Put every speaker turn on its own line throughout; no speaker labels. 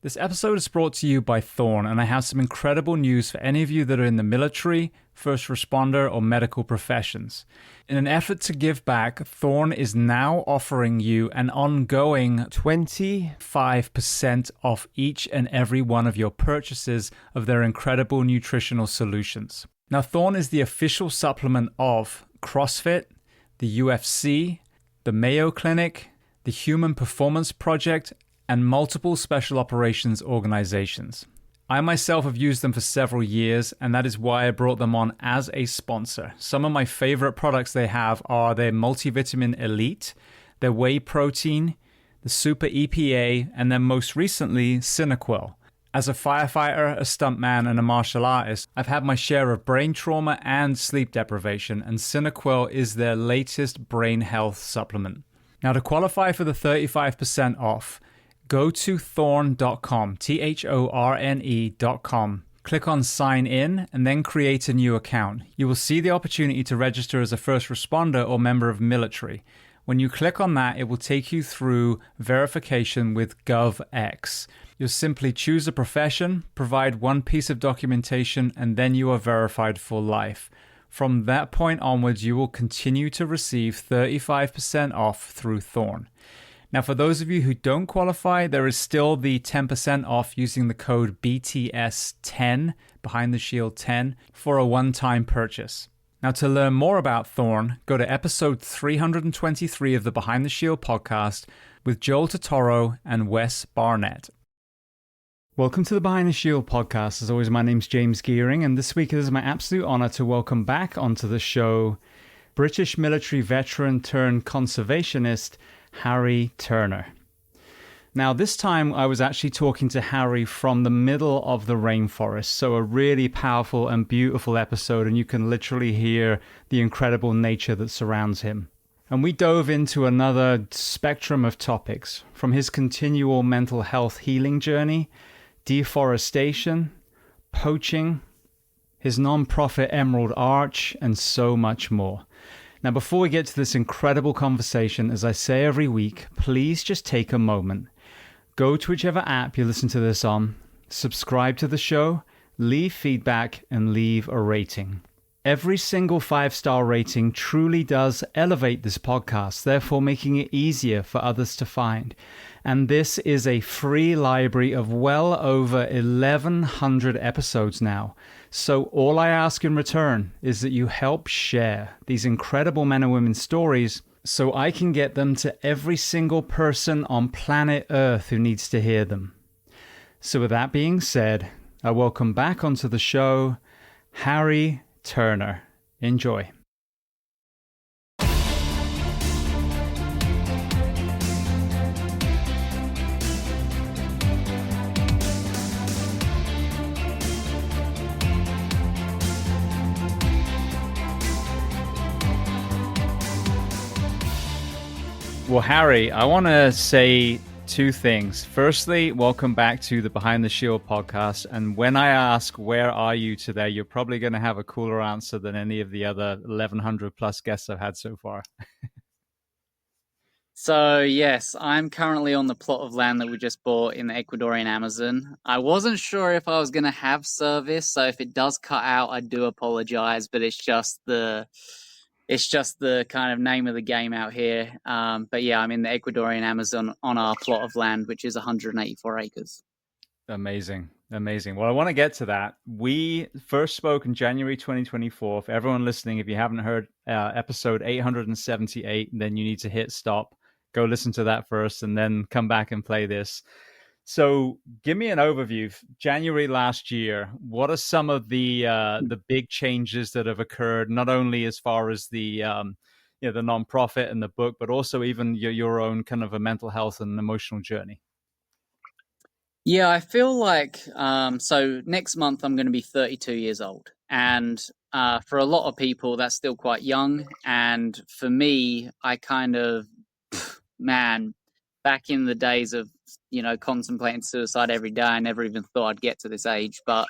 This episode is brought to you by Thorn, and I have some incredible news for any of you that are in the military, first responder, or medical professions. In an effort to give back, Thorn is now offering you an ongoing 25% off each and every one of your purchases of their incredible nutritional solutions. Now, Thorn is the official supplement of CrossFit, the UFC, the Mayo Clinic, the Human Performance Project, and multiple special operations organizations. I myself have used them for several years, and that is why I brought them on as a sponsor. Some of my favorite products they have are their Multivitamin Elite, their Whey Protein, the Super EPA, and then most recently, Cinequil. As a firefighter, a stuntman, and a martial artist, I've had my share of brain trauma and sleep deprivation, and Cinequil is their latest brain health supplement. Now, to qualify for the 35% off, go to thorn.com, thorne.com. Click on sign in and then create a new account. You will see the opportunity to register as a first responder or member of military. When you click on that, it will take you through verification with GovX. You'll simply choose a profession, provide one piece of documentation, and then you are verified for life. From that point onwards, you will continue to receive 35% off through Thorn. Now, for those of you who don't qualify, there is still the 10% off using the code BTS10, Behind the Shield 10, for a one-time purchase. Now, to learn more about Thorn, go to episode 323 of the Behind the Shield podcast with Joel Totoro and Wes Barnett. Welcome to the Behind the Shield podcast. As always, my name's James Gearing, and this week it is my absolute honor to welcome back onto the show British military veteran turned conservationist, Harry Turner. Now, this time I was actually talking to Harry from the middle of the rainforest, so a really powerful and beautiful episode, and you can literally hear the incredible nature that surrounds him. And we dove into another spectrum of topics, from his continual mental health healing journey, deforestation, poaching, his non-profit Emerald Arch, and so much more. Now, before we get to this incredible conversation, as I say every week, please just take a moment. Go to whichever app you listen to this on, subscribe to the show, leave feedback, and leave a rating. Every single 5-star rating truly does elevate this podcast, therefore making it easier for others to find. And this is a free library of well over 1,100 episodes now. So all I ask in return is that you help share these incredible men and women's stories so I can get them to every single person on planet Earth who needs to hear them. So with that being said, I welcome back onto the show, Harry Turner. Enjoy. Well, Harry, I want to say two things. Firstly, welcome back to the Behind the Shield podcast. And when I ask, where are you today, you're probably going to have a cooler answer than any of the other 1,100 plus guests I've had so far.
So, yes, I'm currently on the plot of land that we just bought in the Ecuadorian Amazon. I wasn't sure if I was going to have service, so if it does cut out, I do apologize, but it's just the kind of name of the game out here. But yeah, I'm in the Ecuadorian Amazon on our plot of land, which is 184 acres.
Amazing. Well, I want to get to that. We first spoke in January 2024. For everyone listening, if you haven't heard episode 878, then you need to hit stop. Go listen to that first and then come back and play this. So give me an overview. January last year, what are some of the big changes that have occurred, not only as far as the the nonprofit and the book, but also even your own kind of a mental health and emotional journey?
Yeah, I feel like so next month I'm going to be 32 years old, and for a lot of people that's still quite young, and for me, I kind of man, back in the days of contemplating suicide every day, I never even thought I'd get to this age, but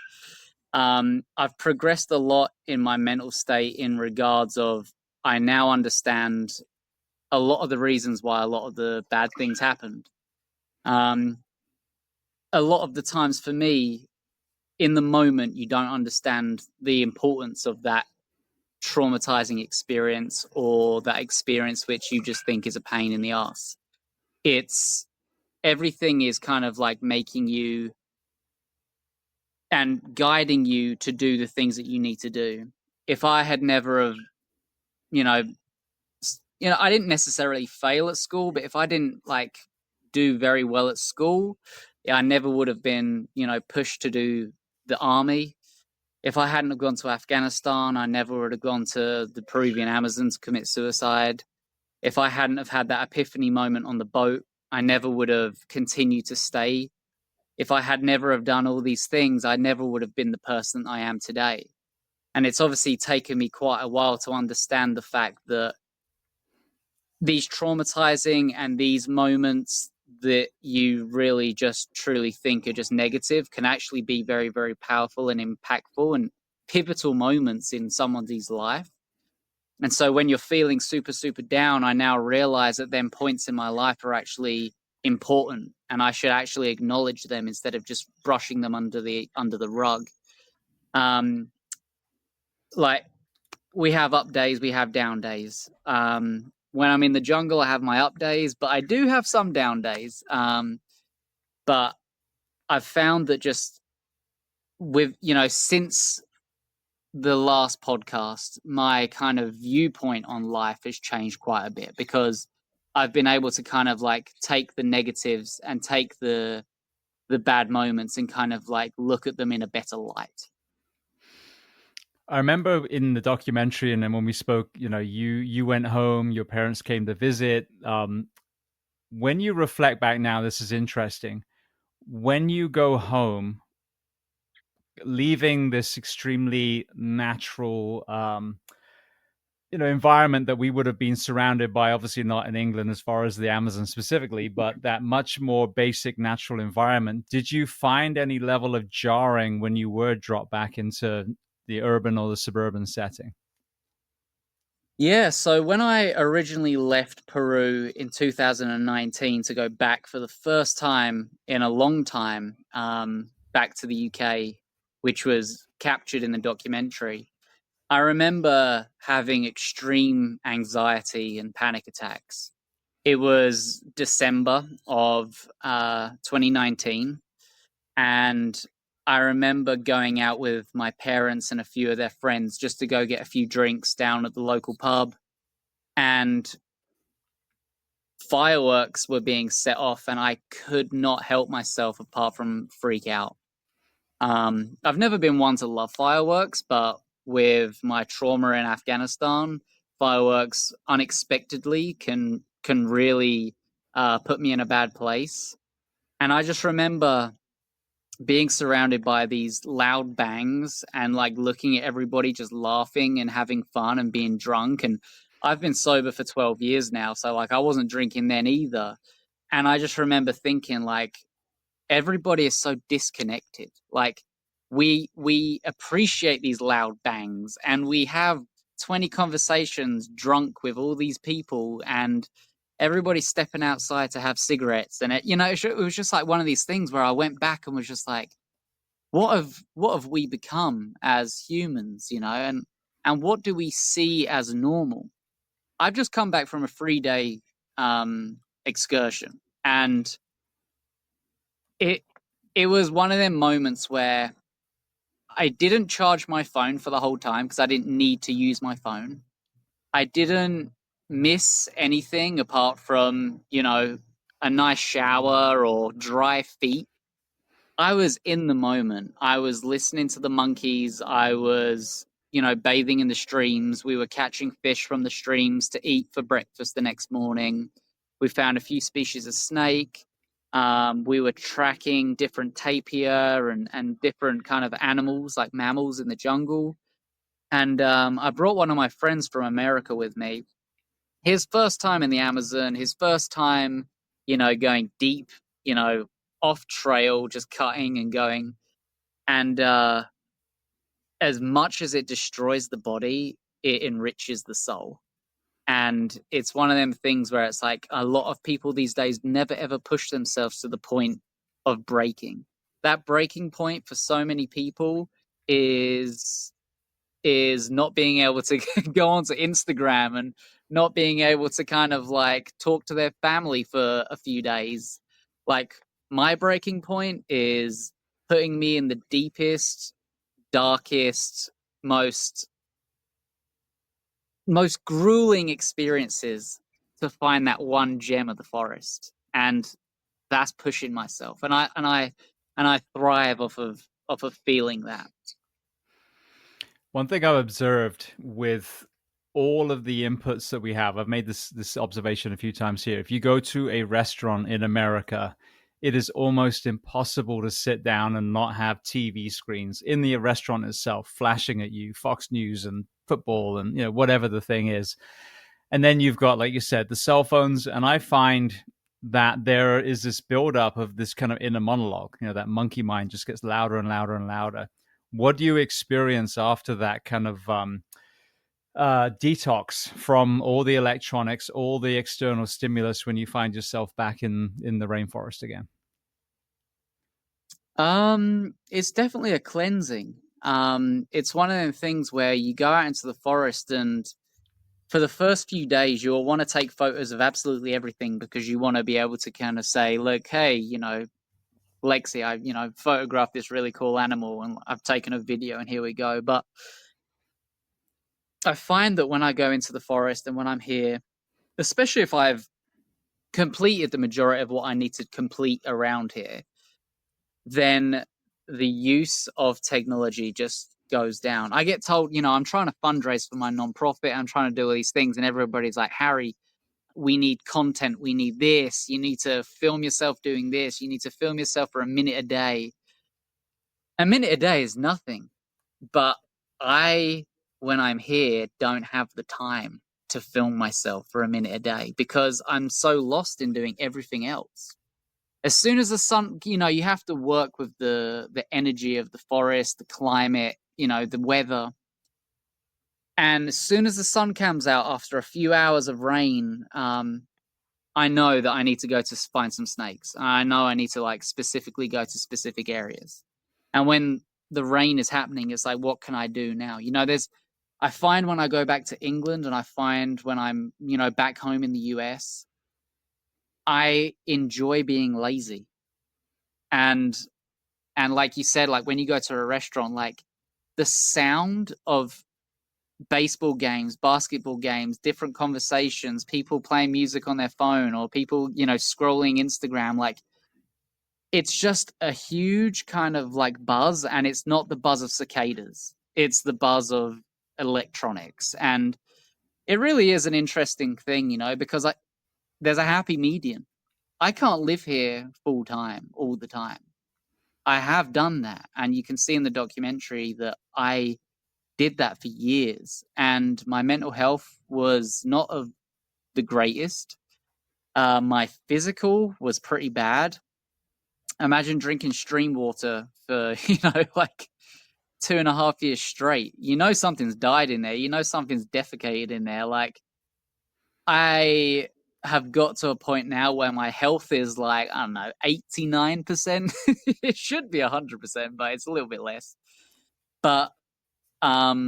I've progressed a lot in my mental state in regards of I now understand a lot of the reasons why a lot of the bad things happened. a lot of the times for me, in the moment, you don't understand the importance of that traumatizing experience or that experience which you just think is a pain in the ass. It's everything is kind of like making you and guiding you to do the things that you need to do. If I had never have, you know, I didn't necessarily fail at school, but if I didn't like do very well at school, yeah, I never would have been, pushed to do the army. If I hadn't have gone to Afghanistan, I never would have gone to the Peruvian Amazon to commit suicide. If I hadn't have had that epiphany moment on the boat, I never would have continued to stay. If I had never have done all these things, I never would have been the person I am today. And it's obviously taken me quite a while to understand the fact that these traumatizing and these moments that you really just truly think are just negative can actually be very, very powerful and impactful and pivotal moments in someone's life. And so when you're feeling super, super down, I now realize that then points in my life are actually important and I should actually acknowledge them instead of just brushing them under the rug. Like we have up days, we have down days. When I'm in the jungle, I have my up days, but I do have some down days. But I've found that just with, since the last podcast, my kind of viewpoint on life has changed quite a bit because I've been able to kind of like take the negatives and take the bad moments and kind of like look at them in a better light.
I remember in the documentary, and then when we spoke, you went home, your parents came to visit. When you reflect back now, this is interesting. When you go home, leaving this extremely natural, environment that we would have been surrounded by, obviously not in England as far as the Amazon specifically, but that much more basic natural environment. Did you find any level of jarring when you were dropped back into the urban or the suburban setting?
Yeah, so when I originally left Peru in 2019 to go back for the first time in a long time, back to the UK, which was captured in the documentary, I remember having extreme anxiety and panic attacks. It was December of 2019, and I remember going out with my parents and a few of their friends just to go get a few drinks down at the local pub. And fireworks were being set off, and I could not help myself apart from freak out. I've never been one to love fireworks, but with my trauma in Afghanistan, fireworks unexpectedly can really put me in a bad place. And I just remember being surrounded by these loud bangs and like looking at everybody just laughing and having fun and being drunk. And I've been sober for 12 years now, so like I wasn't drinking then either. And I just remember thinking like everybody is so disconnected. Like we appreciate these loud bangs and we have 20 conversations drunk with all these people and everybody's stepping outside to have cigarettes and it was just like one of these things where I went back and was just like what have we become as humans, and what do we see as normal? I've just come back from a 3-day excursion, and it it was one of them moments where I didn't charge my phone for the whole time because I didn't need to use my phone. I didn't miss anything apart from, a nice shower or dry feet. I was in the moment. I was listening to the monkeys. I was, bathing in the streams. We were catching fish from the streams to eat for breakfast the next morning. We found a few species of snake. We were tracking different tapir and different kind of animals like mammals in the jungle. And I brought one of my friends from America with me. His first time in the Amazon, his first time, going deep, off trail, just cutting and going. And as much as it destroys the body, it enriches the soul. And it's one of them things where it's like a lot of people these days never ever push themselves to the point of breaking. That breaking point for so many people is not being able to go onto Instagram and not being able to kind of like talk to their family for a few days. Like my breaking point is putting me in the deepest, darkest, most grueling experiences to find that one gem of the forest. And that's pushing myself. And I thrive off of feeling that.
One thing I've observed with all of the inputs that we have, I've made this observation a few times here. If you go to a restaurant in America, it is almost impossible to sit down and not have TV screens in the restaurant itself flashing at you, Fox News and football and whatever the thing is. And then you've got, like you said, the cell phones. And I find that there is this buildup of this kind of inner monologue. That monkey mind just gets louder and louder and louder. What do you experience after that kind of detox from all the electronics, all the external stimulus when you find yourself back in the rainforest again?
It's definitely a cleansing. It's one of the things where you go out into the forest, and for the first few days you'll want to take photos of absolutely everything because you want to be able to kind of say, look, hey, Lexi, I photographed this really cool animal and I've taken a video and here we go. But I find that when I go into the forest and when I'm here, especially if I've completed the majority of what I need to complete around here, then the use of technology just goes down. I get told, I'm trying to fundraise for my nonprofit, I'm trying to do all these things, and everybody's like, Harry, we need content, we need this, you need to film yourself doing this, you need to film yourself for a minute a day. A minute a day is nothing, but when I'm here, don't have the time to film myself for a minute a day because I'm so lost in doing everything else. As soon as the sun, you have to work with the energy of the forest, the climate, the weather. And as soon as the sun comes out after a few hours of rain, I know that I need to go to find some snakes. I know I need to specifically go to specific areas. And when the rain is happening, it's like, what can I do now? I find when I go back to England and I find when I'm, back home in the US, I enjoy being lazy. And like you said, when you go to a restaurant, the sound of baseball games, basketball games, different conversations, people playing music on their phone or people, scrolling Instagram, it's just a huge kind of buzz, and it's not the buzz of cicadas. It's the buzz of electronics. And it really is an interesting thing, because there's a happy medium. I can't live here full time all the time. I have done that. And you can see in the documentary that I did that for years. And my mental health was not of the greatest. My physical was pretty bad. Imagine drinking stream water for, 2.5 years straight. Something's died in there. Something's defecated in there. I have got to a point now where my health is I don't know, 89%. It should be 100%, but it's a little bit less. But there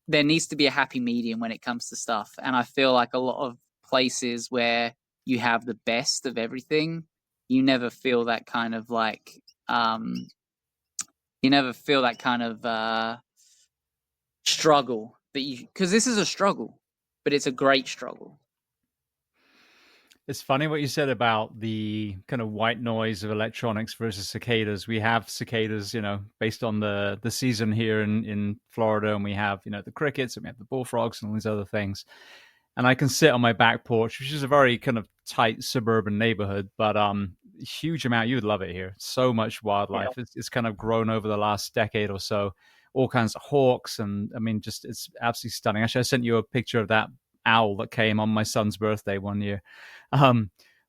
needs to be a happy medium when it comes to stuff. And I feel like a lot of places where you have the best of everything, you never feel that kind of struggle because this is a struggle, but it's a great struggle.
It's funny what you said about the kind of white noise of electronics versus cicadas. We have cicadas, based on the season here in Florida, and we have, the crickets, and we have the bullfrogs and all these other things. And I can sit on my back porch, which is a very kind of tight suburban neighborhood, but huge amount. You would love it here. So much wildlife. Yeah. It's kind of grown over the last decade or so. All kinds of hawks, and I mean, just it's absolutely stunning. Actually, I sent you a picture of that owl that came on my son's birthday one year.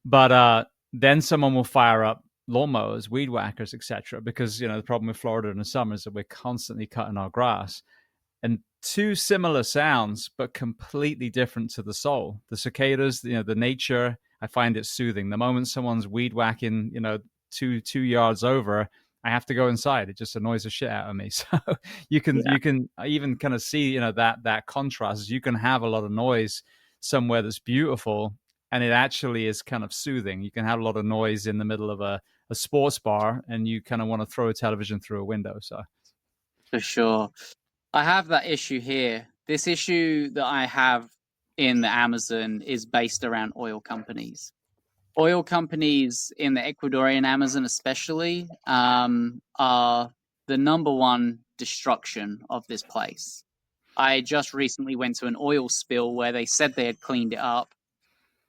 But then someone will fire up lawnmowers, weed whackers, etc. Because the problem with Florida in the summer is that we're constantly cutting our grass. And two similar sounds, but completely different to the soul. The cicadas, the nature, I find it soothing. The moment someone's weed whacking, two yards over, I have to go inside. It just annoys the shit out of me. So
Yeah,
you can even kind of see, that contrast. You can have a lot of noise somewhere that's beautiful, and it actually is kind of soothing. You can have a lot of noise in the middle of a sports bar, and you kind of want to throw a television through a window. So
for sure. I have that issue here. This issue that I have in the Amazon is based around oil companies. Oil companies in the Ecuadorian Amazon, especially, are the number one destruction of this place. I just recently went to an oil spill where they said they had cleaned it up.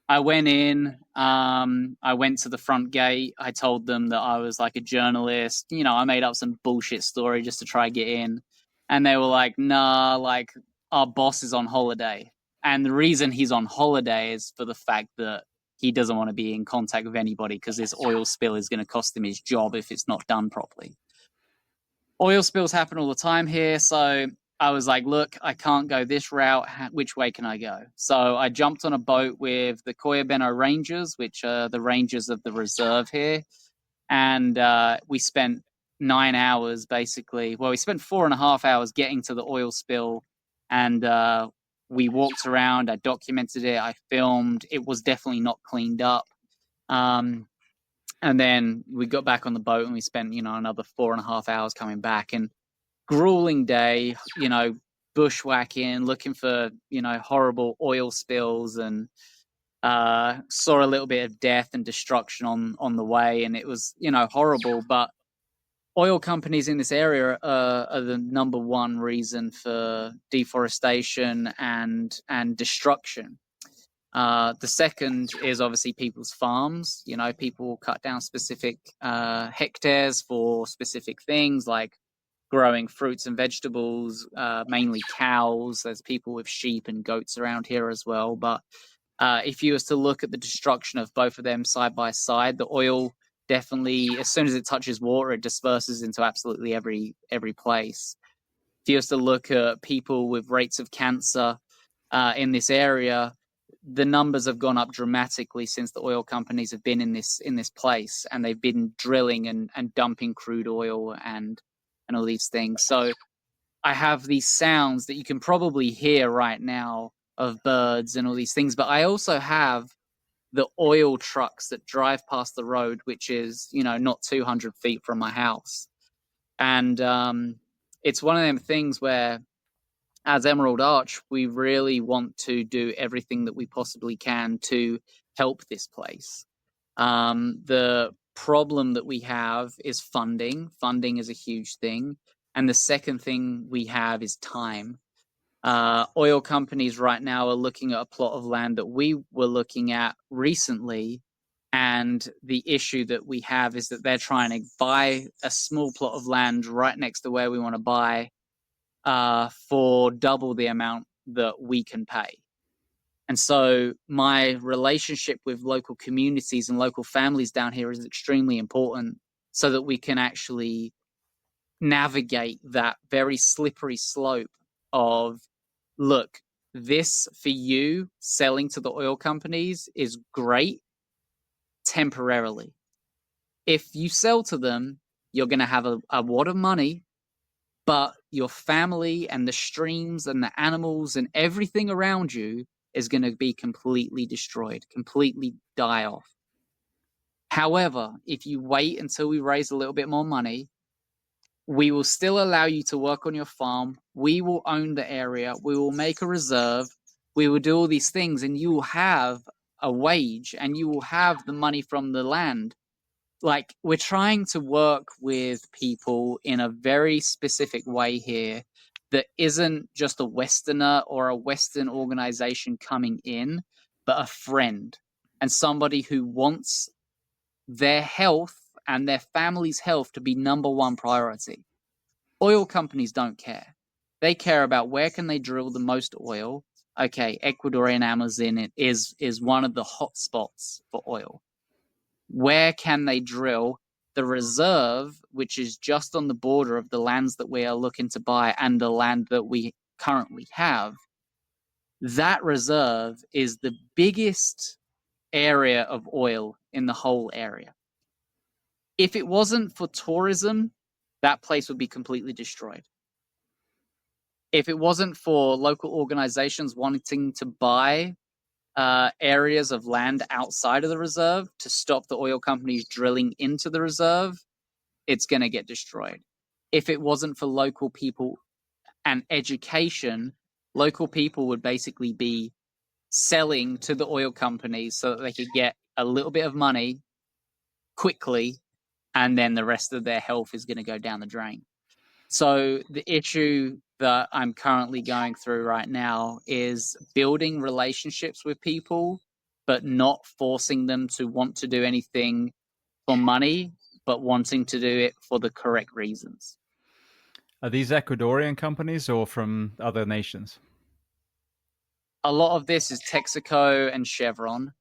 I went in, I went to the front gate. I told them that I was like a journalist. I made up some bullshit story just to try get in. And they were like, nah, like our boss is on holiday. And the reason he's on holiday is for the fact that he doesn't want to be in contact with anybody because this oil spill is going to cost him his job if it's not done properly. Oil spills happen all the time here. So I was like, look, I can't go this route. Which way can I go? So I jumped on a boat with the Coyabeno Rangers, which are the rangers of the reserve here. And we spent 9 hours basically. Well, we spent 4.5 hours getting to the oil spill. And we walked around. I documented it. I filmed. It was definitely not cleaned up. And then we got back on the boat and we spent, another 4.5 hours coming back. And grueling day, bushwhacking, looking for, horrible oil spills, and saw a little bit of death and destruction on the way. And it was, horrible. But oil companies in this area are the number one reason for deforestation and destruction. The second is obviously people's farms. People will cut down specific hectares for specific things like growing fruits and vegetables, mainly cows. There's people with sheep and goats around here as well. But if you was to look at the destruction of both of them side by side, the oil definitely, as soon as it touches water, it disperses into absolutely every place. If you was to look at people with rates of cancer in this area, the numbers have gone up dramatically since the oil companies have been in this place, and they've been drilling and dumping crude oil and all these things. So I have these sounds that you can probably hear right now of birds and all these things, but I also have the oil trucks that drive past the road, which is, not 200 feet from my house. And it's one of them things where, as Emerald Arch, we really want to do everything that we possibly can to help this place. The problem that we have is funding. Funding is a huge thing. And the second thing we have is time. Oil companies right now are looking at a plot of land that we were looking at recently. And the issue that we have is that they're trying to buy a small plot of land right next to where we want to buy for double the amount that we can pay. And so my relationship with local communities and local families down here is extremely important so that we can actually navigate that very slippery slope of, look, this for you selling to the oil companies is great temporarily. If you sell to them, you're going to have a wad of money, but your family and the streams and the animals and everything around you is going to be completely destroyed, completely die off. However, if you wait until we raise a little bit more money, we will still allow you to work on your farm. We will own the area. We will make a reserve. We will do all these things, and you will have a wage and you will have the money from the land. Like, we're trying to work with people in a very specific way here that isn't just a Westerner or a Western organization coming in, but a friend and somebody who wants their health and their family's health to be number one priority. Oil companies don't care. They care about where can they drill the most oil. Okay, Ecuadorian Amazon is one of the hot spots for oil. Where can they drill? The reserve, which is just on the border of the lands that we are looking to buy and the land that we currently have, that reserve is the biggest area of oil in the whole area. If it wasn't for tourism, that place would be completely destroyed. If it wasn't for local organizations wanting to buy areas of land outside of the reserve to stop the oil companies drilling into the reserve, it's going to get destroyed. If it wasn't for local people and education, local people would basically be selling to the oil companies so that they could get a little bit of money quickly, and then the rest of their health is going to go down the drain. So the issue that I'm currently going through right now is building relationships with people, but not forcing them to want to do anything for money, but wanting to do it for the correct reasons.
Are these Ecuadorian companies or from other nations?
A lot of this is Texaco and Chevron.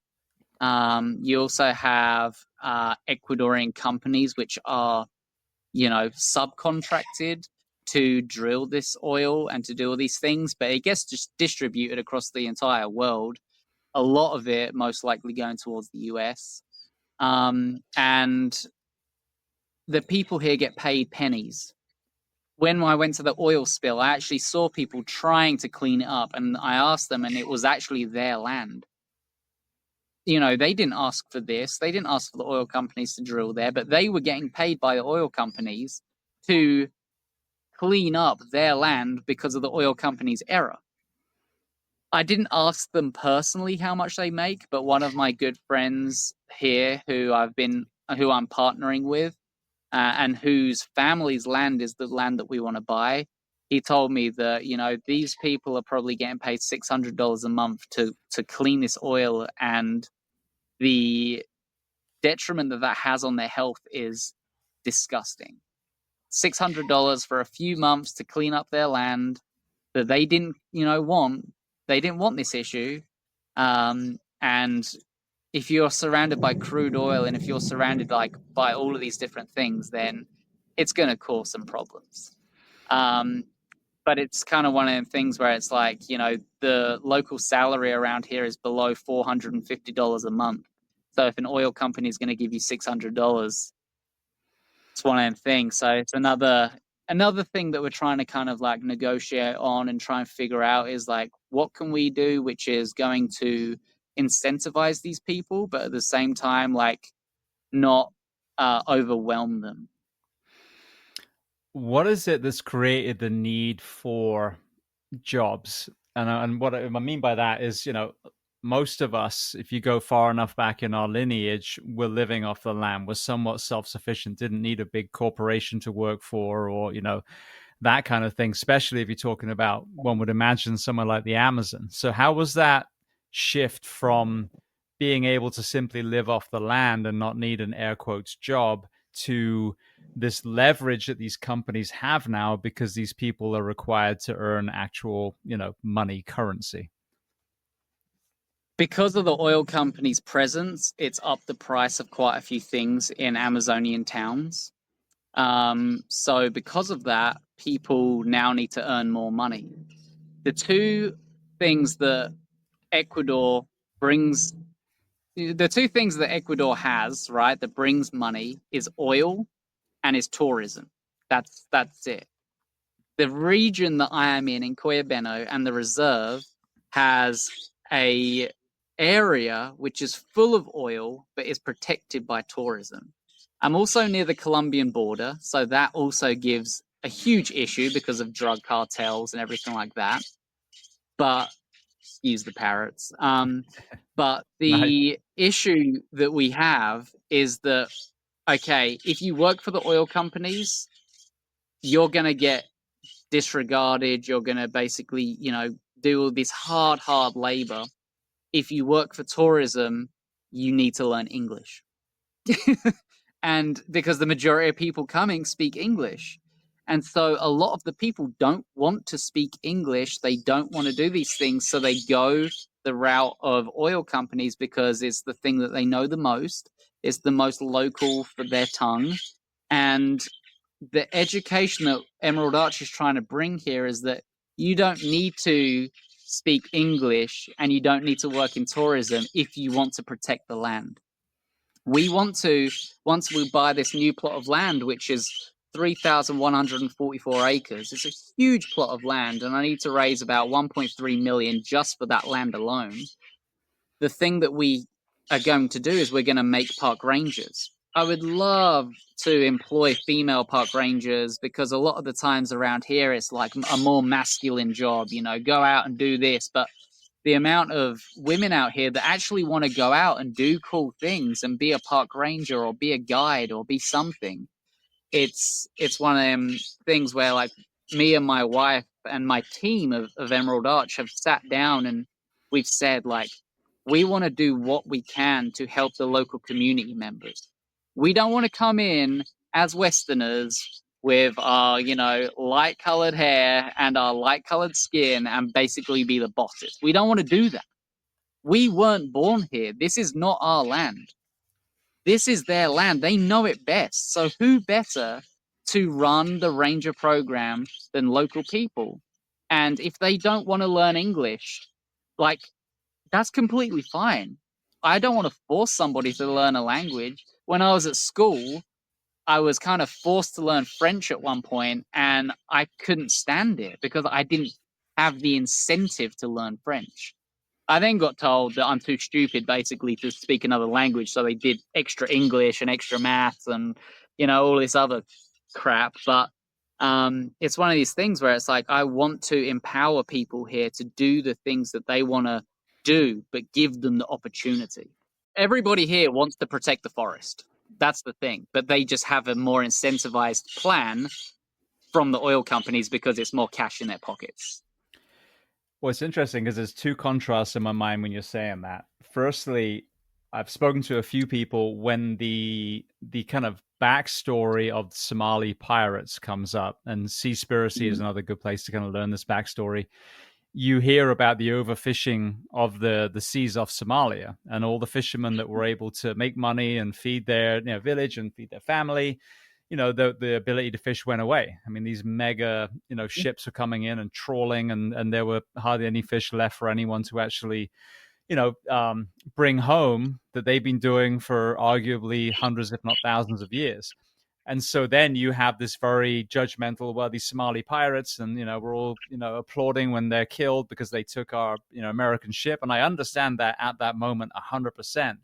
You also have Ecuadorian companies which are, subcontracted to drill this oil and to do all these things, but it gets just distributed across the entire world. A lot of it most likely going towards the US. And the people here get paid pennies. When I went to the oil spill, I actually saw people trying to clean it up, and I asked them, and it was actually their land. They didn't ask for this. They didn't ask for the oil companies to drill there, but they were getting paid by the oil companies to clean up their land because of the oil company's error. I didn't ask them personally how much they make, but one of my good friends here who I'm partnering with, and whose family's land is the land that we want to buy, he told me that, these people are probably getting paid $600 a month to clean this oil, and the detriment that has on their health is disgusting. $600 for a few months to clean up their land that they didn't, want. They didn't want this issue. And if you're surrounded by crude oil, and if you're surrounded by all of these different things, then it's going to cause some problems. But it's kind of one of them things where it's like, the local salary around here is below $450 a month. So if an oil company is going to give you $600, it's one of them things. So it's another thing that we're trying to kind of like negotiate on and try and figure out is like, what can we do, which is going to incentivize these people, but at the same time, like, not overwhelm them.
What is it that's created the need for jobs? And what I mean by that is, most of us, if you go far enough back in our lineage, we're living off the land. We're somewhat self-sufficient, didn't need a big corporation to work for, or, that kind of thing, especially if you're talking about, one would imagine, somewhere like the Amazon. So how was that shift from being able to simply live off the land and not need an air quotes job to this leverage that these companies have now because these people are required to earn actual, money, currency?
Because of the oil company's presence, it's upped the price of quite a few things in Amazonian towns. So because of that, people now need to earn more money. The two things that Ecuador brings, the two things that Ecuador has, right, that brings money is oil and is tourism. That's it. The region that I am in Coyabeno, and the reserve has a area which is full of oil but is protected by tourism. I'm also near the Colombian border, so that also gives a huge issue because of drug cartels and everything like that. But excuse the parrots. But
Nice.
the issue that we have is that, okay, if you work for the oil companies, you're going to get disregarded. You're going to basically, do all this hard labor. If you work for tourism, you need to learn English. And because the majority of people coming speak English. And so a lot of the people don't want to speak English. They don't want to do these things. So they go the route of oil companies because it's the thing that they know the most. It's the most local for their tongue. And the education that Emerald Arch is trying to bring here is that you don't need to speak English and you don't need to work in tourism if you want to protect the land. We want to, once we buy this new plot of land, which is 3,144 acres, it's a huge plot of land, and I need to raise about 1.3 million just for that land alone. The thing that we are going to do is we're going to make park rangers. I would love to employ female park rangers because a lot of the times around here it's like a more masculine job, go out and do this. But the amount of women out here that actually want to go out and do cool things and be a park ranger or be a guide or be something, it's one of them things where like me and my wife and my team of Emerald Arch have sat down and we've said like we want to do what we can to help the local community members. We don't want to come in as Westerners with our, light colored hair and our light colored skin and basically be the bosses. We don't want to do that. We weren't born here. This is not our land. This is their land. They know it best. So who better to run the ranger program than local people? And if they don't want to learn English, like that's completely fine. I don't want to force somebody to learn a language. When I was at school, I was kind of forced to learn French at one point, and I couldn't stand it because I didn't have the incentive to learn French. I then got told that I'm too stupid basically to speak another language, so they did extra English and extra maths and all this other crap. But it's one of these things where it's like I want to empower people here to do the things that they want to do, but give them the opportunity. Everybody here wants to protect the forest. That's the thing, but they just have a more incentivized plan from the oil companies because it's more cash in their pockets.
Well, it's interesting because there's two contrasts in my mind when you're saying that. Firstly, I've spoken to a few people when the kind of backstory of the Somali pirates comes up, and Seaspiracy is another good place to kind of learn this backstory. You hear about the overfishing of the seas off Somalia and all the fishermen that were able to make money and feed their village and feed their family. The ability to fish went away. I mean, these mega ships were coming in and trawling, and there were hardly any fish left for anyone to actually bring home that they've been doing for arguably hundreds, if not thousands of years. And so then you have this very judgmental, well, these Somali pirates, and we're all applauding when they're killed because they took our American ship. And I understand that at that moment 100%.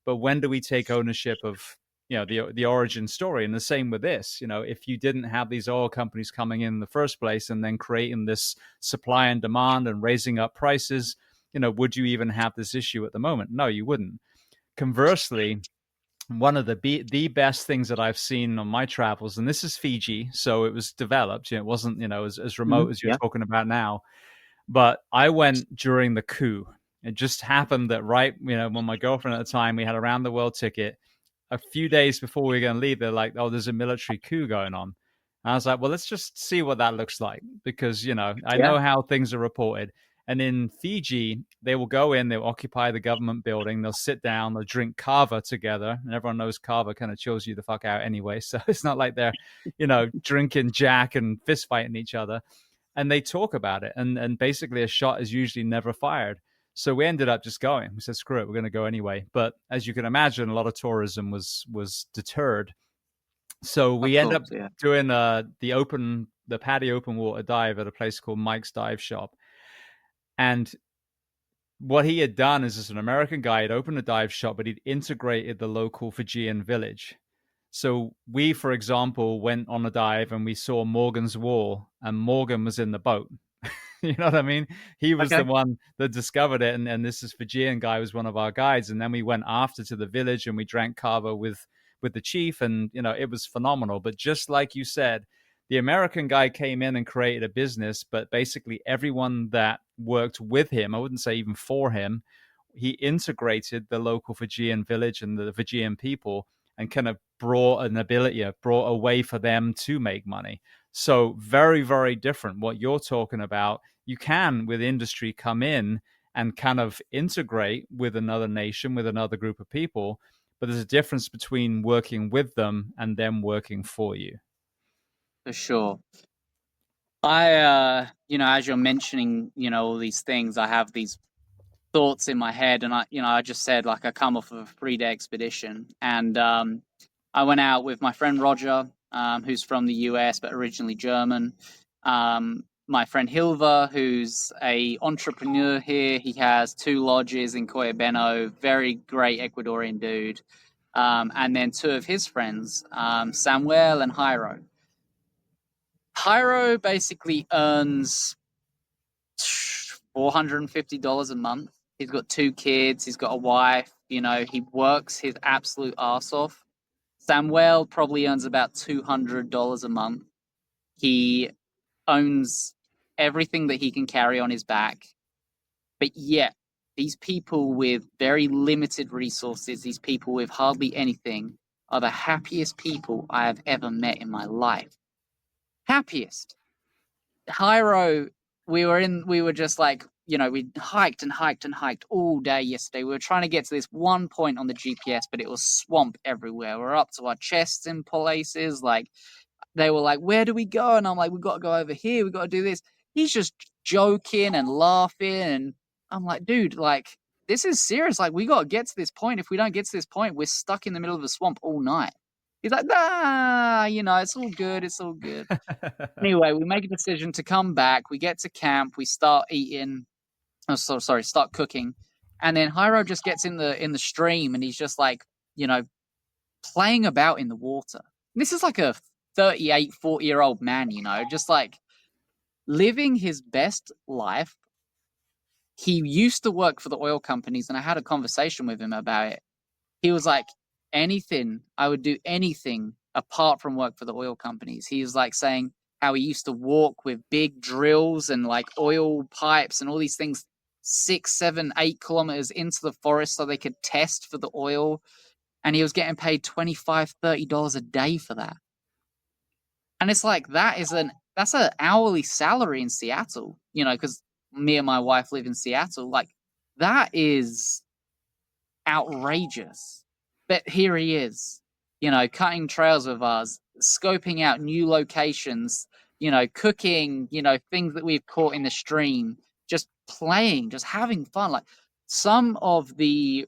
But when do we take ownership of the origin story? And the same with this. If you didn't have these oil companies coming in the first place and then creating this supply and demand and raising up prices, would you even have this issue at the moment? No, you wouldn't. Conversely, one of the best things that I've seen on my travels, and this is Fiji, so it was developed. It wasn't as remote as you're talking about now. But I went during the coup. It just happened that when my girlfriend at the time, we had a round the world ticket. A few days before we were going to leave, they're like, "Oh, there's a military coup going on." And I was like, "Well, let's just see what that looks like," because I know how things are reported. And in Fiji, they will go in, they'll occupy the government building, they'll sit down, they'll drink kava together. And everyone knows kava kind of chills you the fuck out anyway. So it's not like they're, drinking Jack and fist fighting each other. And they talk about it. And basically a shot is usually never fired. So we ended up just going. We said, screw it, we're going to go anyway. But as you can imagine, a lot of tourism was deterred. So we end up doing the PADI open water dive at a place called Mike's Dive Shop. And what he had done is, as an American guy, had opened a dive shop, but he'd integrated the local Fijian village. So we, for example, went on a dive and we saw Morgan's wall, and Morgan was in the boat. You know what I mean? He was the one that discovered it, and this is Fijian guy was one of our guides. And then we went after to the village and we drank kava with the chief, and it was phenomenal. But just like you said, the American guy came in and created a business, but basically everyone that worked with him, I wouldn't say even for him, he integrated the local Fijian village and the Fijian people and kind of brought a way for them to make money. So very, very different. What you're talking about, you can, with industry, come in and kind of integrate with another nation, with another group of people. But there's a difference between working with them and them working for you.
For sure. I, as you're mentioning, all these things, I have these thoughts in my head, and I just said like I come off of a 3-day expedition, and I went out with my friend Roger, who's from the US but originally German. My friend Hilva, who's a entrepreneur here. He has 2 lodges in Coyabeno. Very great Ecuadorian dude. And then 2 of his friends, Samuel and Jairo. Jairo basically earns $450 a month. He's got 2 kids. He's got a wife. He works his absolute ass off. Samuel probably earns about $200 a month. He owns everything that he can carry on his back. But yet, these people with very limited resources, these people with hardly anything, are the happiest people I have ever met in my life. Happiest. Hyro, we were just like, we hiked and hiked and hiked all day yesterday. We were trying to get to this one point on the GPS, but it was swamp everywhere. We're up to our chests in places. Like, they were like, where do we go? And I'm like, we got to go over here. We got to do this. He's just joking and laughing. And I'm like, dude, like, this is serious. Like, we got to get to this point. If we don't get to this point, we're stuck in the middle of a swamp all night. He's like, nah, it's all good. It's all good. Anyway, we make a decision to come back. We get to camp. We start eating. Oh, sorry, start cooking. And then Hyro just gets in the stream, and he's just like, playing about in the water. And this is like a 38, 40-year-old man, just like living his best life. He used to work for the oil companies, and I had a conversation with him about it. He was like, I would do anything apart from work for the oil companies. He was like saying how he used to walk with big drills and like oil pipes and all these things 6, 7, 8 kilometers into the forest so they could test for the oil. And he was getting paid $25, $30 a day for that. And it's like, that's an hourly salary in Seattle, because me and my wife live in Seattle. Like, that is outrageous. But here he is, cutting trails with us, scoping out new locations, cooking, things that we've caught in the stream, just playing, just having fun. Like, some of the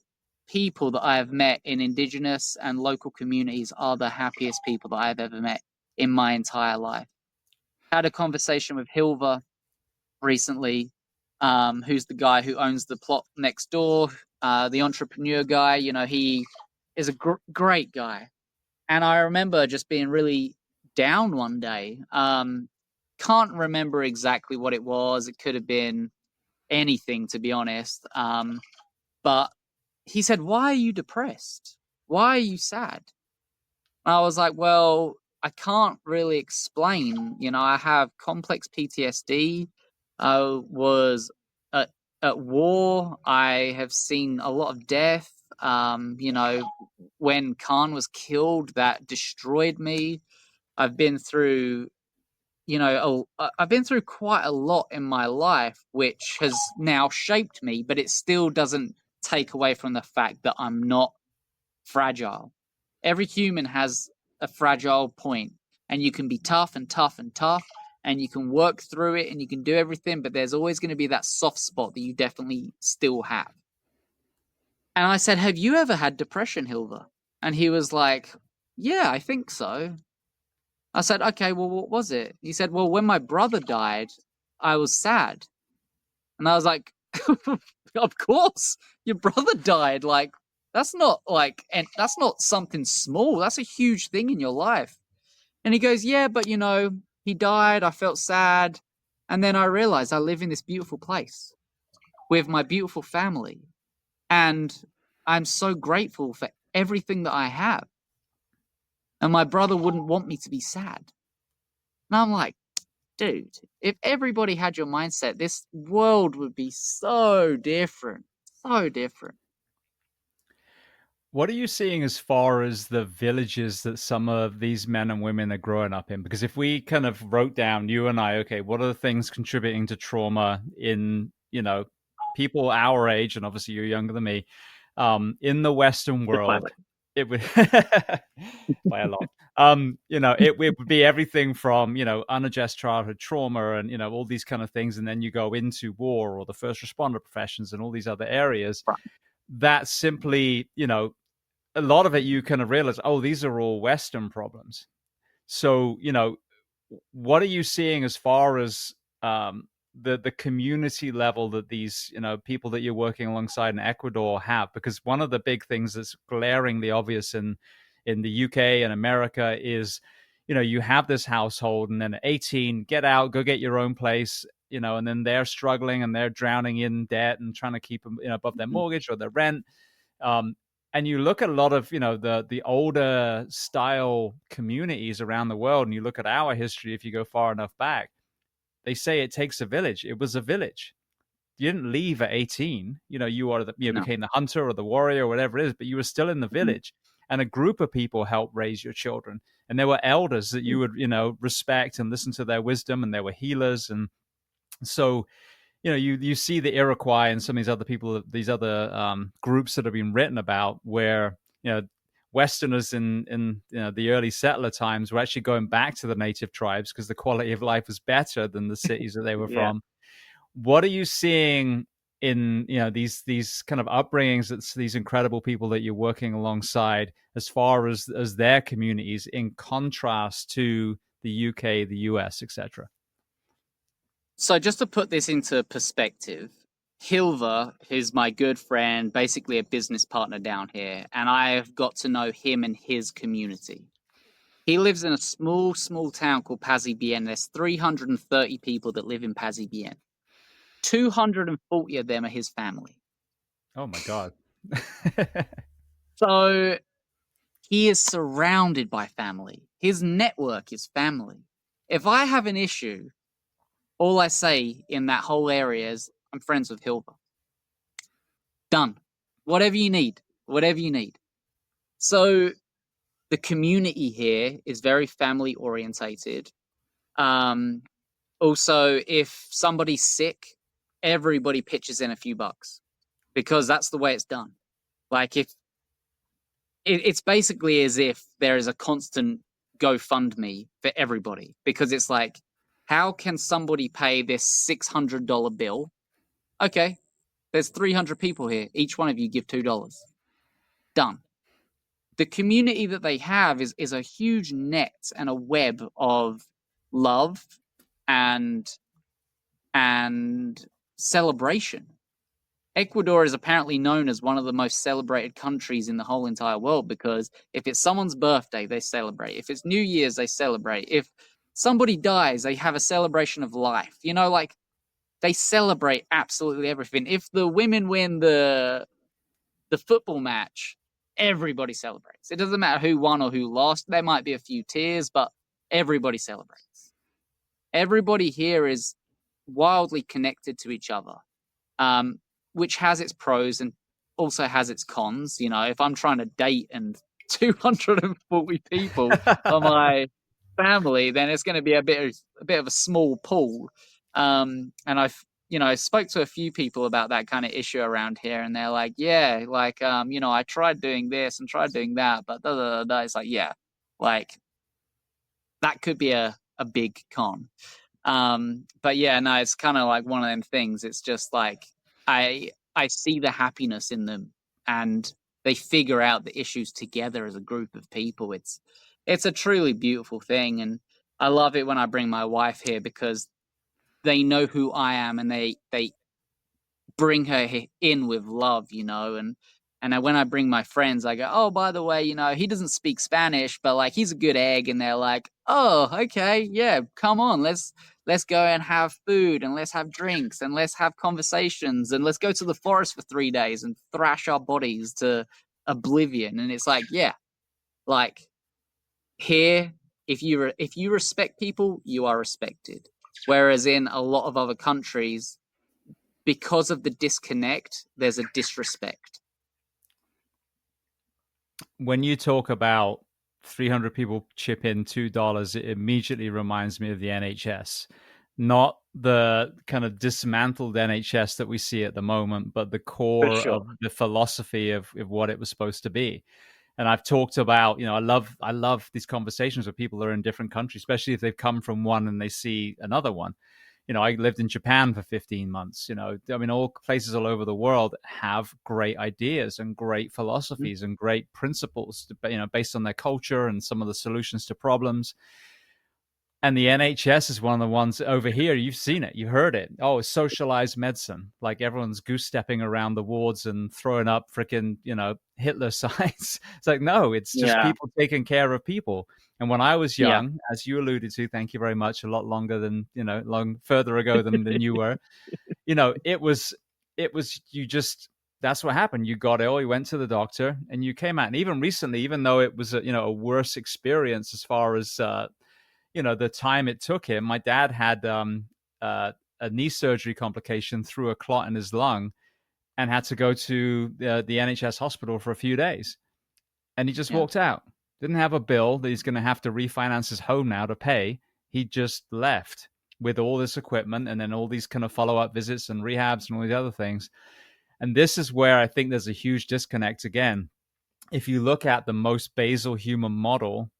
people that I have met in indigenous and local communities are the happiest people that I have ever met in my entire life. Had a conversation with Hilva recently, who's the guy who owns the plot next door, the entrepreneur guy. He is a great guy. And I remember just being really down one day. Can't remember exactly what it was. It could have been anything, to be honest. But he said, "Why are you depressed? Why are you sad?" And I was like, well, I can't really explain. I have complex PTSD. I was at war. I have seen a lot of death. When Khan was killed, that destroyed me. I've been through, I've been through quite a lot in my life, which has now shaped me, but it still doesn't take away from the fact that I'm not fragile. Every human has a fragile point, and you can be tough and tough and tough, and you can work through it, and you can do everything, but there's always going to be that soft spot that you definitely still have. And I said, have you ever had depression, Hilda? And he was like, yeah, I think so. I said, okay, well, what was it? He said, well, when my brother died, I was sad. And I was like, of course, your brother died. Like, that's not something small. That's a huge thing in your life. And he goes, yeah, but he died. I felt sad. And then I realized I live in this beautiful place with my beautiful family. And I'm so grateful for everything that I have. And my brother wouldn't want me to be sad. And I'm like, dude, if everybody had your mindset, this world would be so different. So different.
What are you seeing as far as the villages that some of these men and women are growing up in? Because if we kind of wrote down, you and I, okay, what are the things contributing to trauma in, people our age, and obviously you're younger than me, in the Western world, it would by a lot. It would be everything from, unaddressed childhood trauma and, all these kind of things. And then you go into war or the first responder professions and all these other areas
Right.
that simply, a lot of it you kind of realize, oh, these are all Western problems. So, what are you seeing as far as the community level that these people that you're working alongside in Ecuador have? Because one of the big things that's glaringly obvious in the UK and America is, you have this household, and then at 18, get out, go get your own place, and then they're struggling and they're drowning in debt and trying to keep them above their mortgage or their rent. And you look at a lot of the older style communities around the world, and you look at our history. If you go far enough back, they say it takes a village. It was a village. You didn't leave at 18. You
No.
became the hunter or the warrior or whatever it is, but you were still in the village, and a group of people helped raise your children. And there were elders that you would respect and listen to their wisdom, and there were healers. And so you see the Iroquois and some of these other people, these other groups that have been written about, where Westerners in the early settler times were actually going back to the native tribes because the quality of life was better than the cities that they were
Yeah.
from. What are you seeing in these kind of upbringings that these incredible people that you're working alongside, as far as their communities, in contrast to the UK, the US, etc.?
So just to put this into perspective, Hilver, who's my good friend, basically a business partner down here, and I've got to know him and his community. He lives in a small, small town called Pazibien. There's 330 people that live in Pazibien. 240 of them are his family.
Oh my God.
So he is surrounded by family. His network is family. If I have an issue, all I say in that whole area is, I'm friends with Hilver. Done. Whatever you need. Whatever you need. So the community here is very family orientated. Also, if somebody's sick, everybody pitches in a few bucks because that's the way it's done. Like if it's basically as if there is a constant GoFundMe for everybody, because it's like, how can somebody pay this $600 bill? Okay, there's 300 people here. Each one of you give $2. Done. The community that they have is a huge net and a web of love and celebration. Ecuador is apparently known as one of the most celebrated countries in the whole entire world, because if it's someone's birthday, they celebrate. If it's New Year's, they celebrate. If somebody dies, they have a celebration of life. Like they celebrate absolutely everything. If the women win the football match, everybody celebrates. It doesn't matter who won or who lost. There might be a few tears, but everybody celebrates. Everybody here is wildly connected to each other, which has its pros and also has its cons. If I'm trying to date and 240 people are my family, then it's going to be a bit of a small pool. And I spoke to a few people about that kind of issue around here, and they're like, yeah, like, I tried doing this and tried doing that, but da, da, da, da. It's like, yeah, like that could be a big con. But yeah, no, it's kind of like one of them things. It's just like, I see the happiness in them, and they figure out the issues together as a group of people. It's a truly beautiful thing, and I love it when I bring my wife here, because they know who I am, and they bring her in with love, and when I bring my friends, I go, oh, by the way, he doesn't speak Spanish, but like he's a good egg, and they're like, oh, okay, yeah, come on, let's go and have food, and let's have drinks, and let's have conversations, and let's go to the forest for 3 days and thrash our bodies to oblivion. And it's like, yeah, like here, if you respect people, you are respected. Whereas in a lot of other countries, because of the disconnect, there's a disrespect.
When you talk about 300 people chip in $2, it immediately reminds me of the NHS. Not the kind of dismantled NHS that we see at the moment, but the core
Sure.
of the philosophy of what it was supposed to be. And I've talked about, I love these conversations with people that are in different countries, especially if they've come from one and they see another one. I lived in Japan for 15 months. I mean, all places all over the world have great ideas and great
Mhm.
philosophies and great principles, based on their culture and some of the solutions to problems. And the NHS is one of the ones over here. You've seen it, you heard it. Oh, it's socialized medicine. Like everyone's goose stepping around the wards and throwing up freaking, Hitler signs. It's like, no, it's just
Yeah,
people taking care of people. And when I was
yeah,
young, as you alluded to, thank you very much, a lot longer than, long further ago than you were, it was you just, that's what happened. You got ill, you went to the doctor, and you came out. And even recently, even though it was a worse experience as far as the time it took him. My dad had a knee surgery complication through a clot in his lung and had to go to the NHS hospital for a few days. And he just
yeah.
walked out. Didn't have a bill that he's going to have to refinance his home now to pay. He just left with all this equipment and then all these kind of follow up visits and rehabs and all these other things. And this is where I think there's a huge disconnect again. If you look at the most basal human model,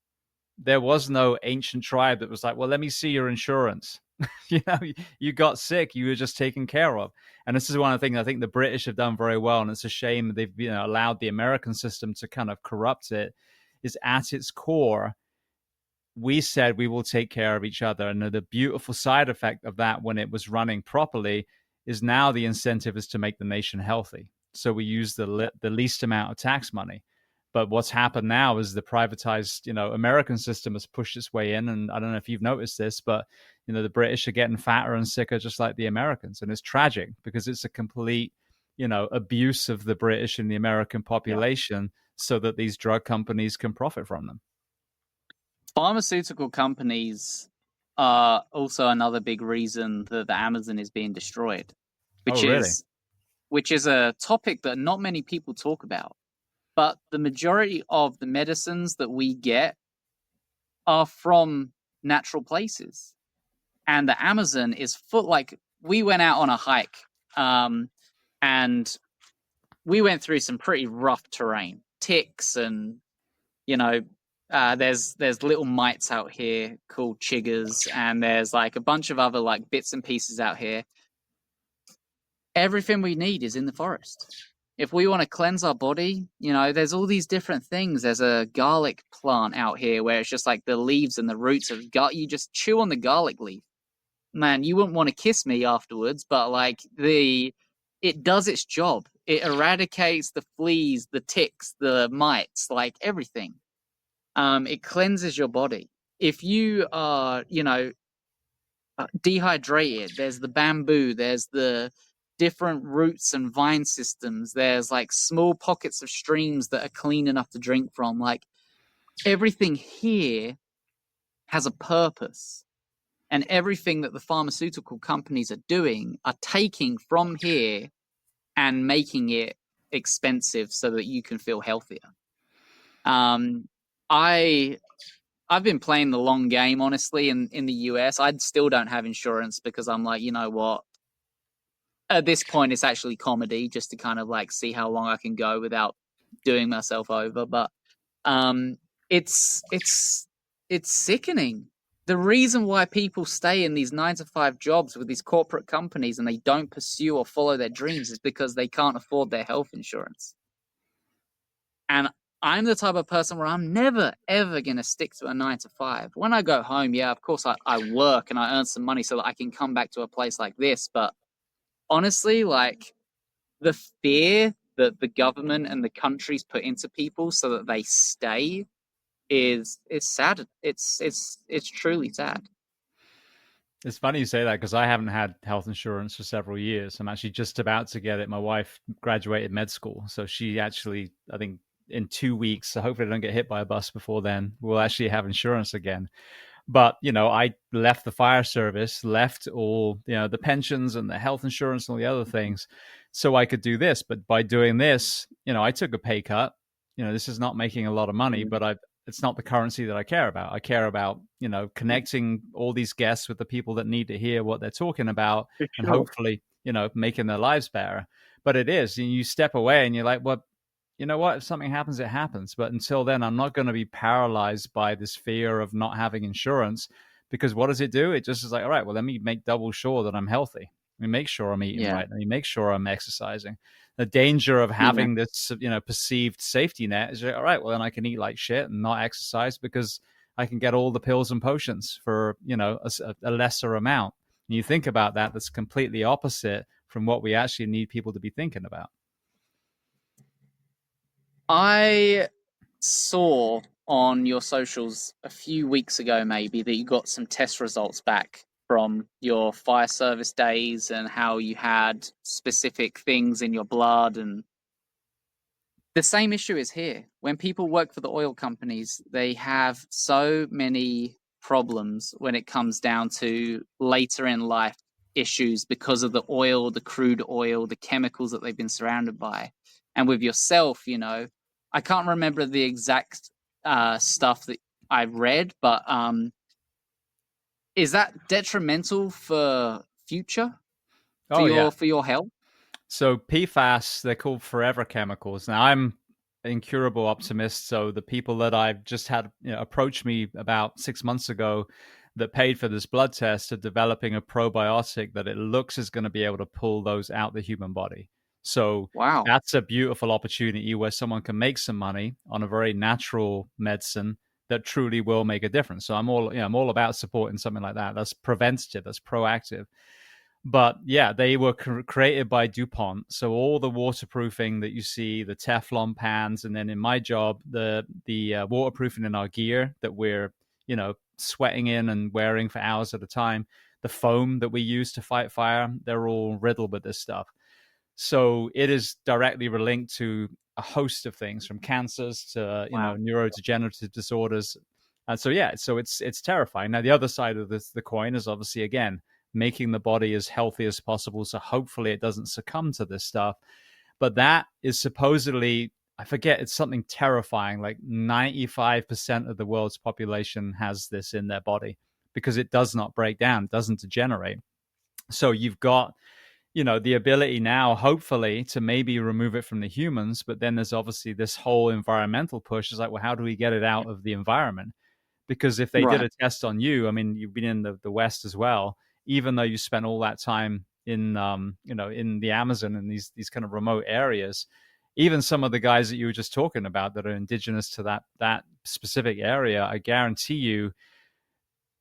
there was no ancient tribe that was like, well, let me see your insurance. You got sick, you were just taken care of. And this is one of the things I think the British have done very well, and it's a shame they've allowed the American system to kind of corrupt it. Is at its core, we said we will take care of each other, and the beautiful side effect of that, when it was running properly, is now the incentive is to make the nation healthy. So we use the least amount of tax money. But what's happened now is the privatized, American system has pushed its way in. And I don't know if you've noticed this, but, the British are getting fatter and sicker just like the Americans. And it's tragic because it's a complete, abuse of the British and the American
Yeah.
population so that these drug companies can profit from them.
Pharmaceutical companies are also another big reason that the Amazon is being destroyed,
Oh,
which
really?
is which is a topic that not many people talk about. But the majority of the medicines that we get are from natural places. And the Amazon is full. Like, we went out on a hike, um, and we went through some pretty rough terrain, ticks, and you know, there's little mites out here called chiggers, and there's like a bunch of other like bits and pieces out here. Everything we need is in the forest. If we want to cleanse our body, there's all these different things. There's a garlic plant out here where it's just like the leaves and the roots of gut. You just chew on the garlic leaf. Man, you wouldn't want to kiss me afterwards, but like it does its job. It eradicates the fleas, the ticks, the mites, like everything. It cleanses your body. If you are, dehydrated, there's the bamboo, there's the different roots and vine systems, there's like small pockets of streams that are clean enough to drink from. Like, everything here has a purpose. And everything that the pharmaceutical companies are doing are taking from here and making it expensive so that you can feel healthier. Um, I I've been playing the long game, honestly, in the US. I still don't have insurance because I'm like, you know what? At this point, it's actually comedy just to kind of like see how long I can go without doing myself over. But um, it's it's sickening. The reason why people stay in these 9 to 5 jobs with these corporate companies and they don't pursue or follow their dreams is because they can't afford their health insurance. And I'm the type of person where I'm never, ever going to stick to a 9 to 5. When I go home, yeah, of course, I work and I earn some money so that I can come back to a place like this. But honestly, like, the fear that the government and the countries put into people so that they stay is sad. It's truly sad.
It's funny you say that because I haven't had health insurance for several years. I'm actually just about to get it. My wife graduated med school, so she actually, I think, in 2 weeks. So hopefully, I don't get hit by a bus before then. We'll actually have insurance again. But I left the fire service, left all the pensions and the health insurance and all the other things, so I could do this. But by doing this, I took a pay cut. This is not making a lot of money,
Mm,
but it's not the currency that I care about. I care about connecting all these guests with the people that need to hear what they're talking about,
for
and
sure.
hopefully making their lives better. But it is, you step away and you're like, well, you know what, if something happens, it happens. But until then, I'm not going to be paralyzed by this fear of not having insurance, because what does it do? It just is like, all right, well, let me make double sure that I'm healthy. Let me make sure I'm eating
Yeah.
right. Let me make sure I'm exercising. The danger of
Yeah.
having this, perceived safety net is, all right, well, then I can eat like shit and not exercise because I can get all the pills and potions for, a lesser amount. And you think about that, that's completely opposite from what we actually need people to be thinking about.
I saw on your socials a few weeks ago, maybe, that you got some test results back from your fire service days and how you had specific things in your blood. And the same issue is here. When people work for the oil companies, they have so many problems when it comes down to later in life issues because of the oil, the crude oil, the chemicals that they've been surrounded by. And with yourself, I can't remember the exact stuff that I read, but is that detrimental for future
Oh, yeah.
for your health?
So PFAS, they're called forever chemicals. Now I'm an incurable optimist, so the people that I've just had approach me about 6 months ago that paid for this blood test are developing a probiotic that it looks is going to be able to pull those out the human body. So
Wow.
that's a beautiful opportunity where someone can make some money on a very natural medicine that truly will make a difference. So I'm all about supporting something like that. That's preventative, that's proactive. But yeah, they were created by DuPont. So all the waterproofing that you see, the Teflon pans, and then in my job, the waterproofing in our gear that we're sweating in and wearing for hours at a time, the foam that we use to fight fire, they're all riddled with this stuff. So it is directly linked to a host of things, from cancers to
Wow.
neurodegenerative disorders. And so yeah, so it's terrifying. Now the other side of the coin is obviously, again, making the body as healthy as possible, so hopefully it doesn't succumb to this stuff. But that is supposedly, I forget, it's something terrifying, like 95% of the world's population has this in their body because it does not break down, doesn't degenerate. So you've got the ability now, hopefully, to maybe remove it from the humans. But then there's obviously this whole environmental push. Is like, well, how do we get it out of the environment? Because if they did
Right.
a test on you, I mean, you've been in the West as well, even though you spent all that time in, in the Amazon and these kind of remote areas, even some of the guys that you were just talking about that are indigenous to that specific area, I guarantee you,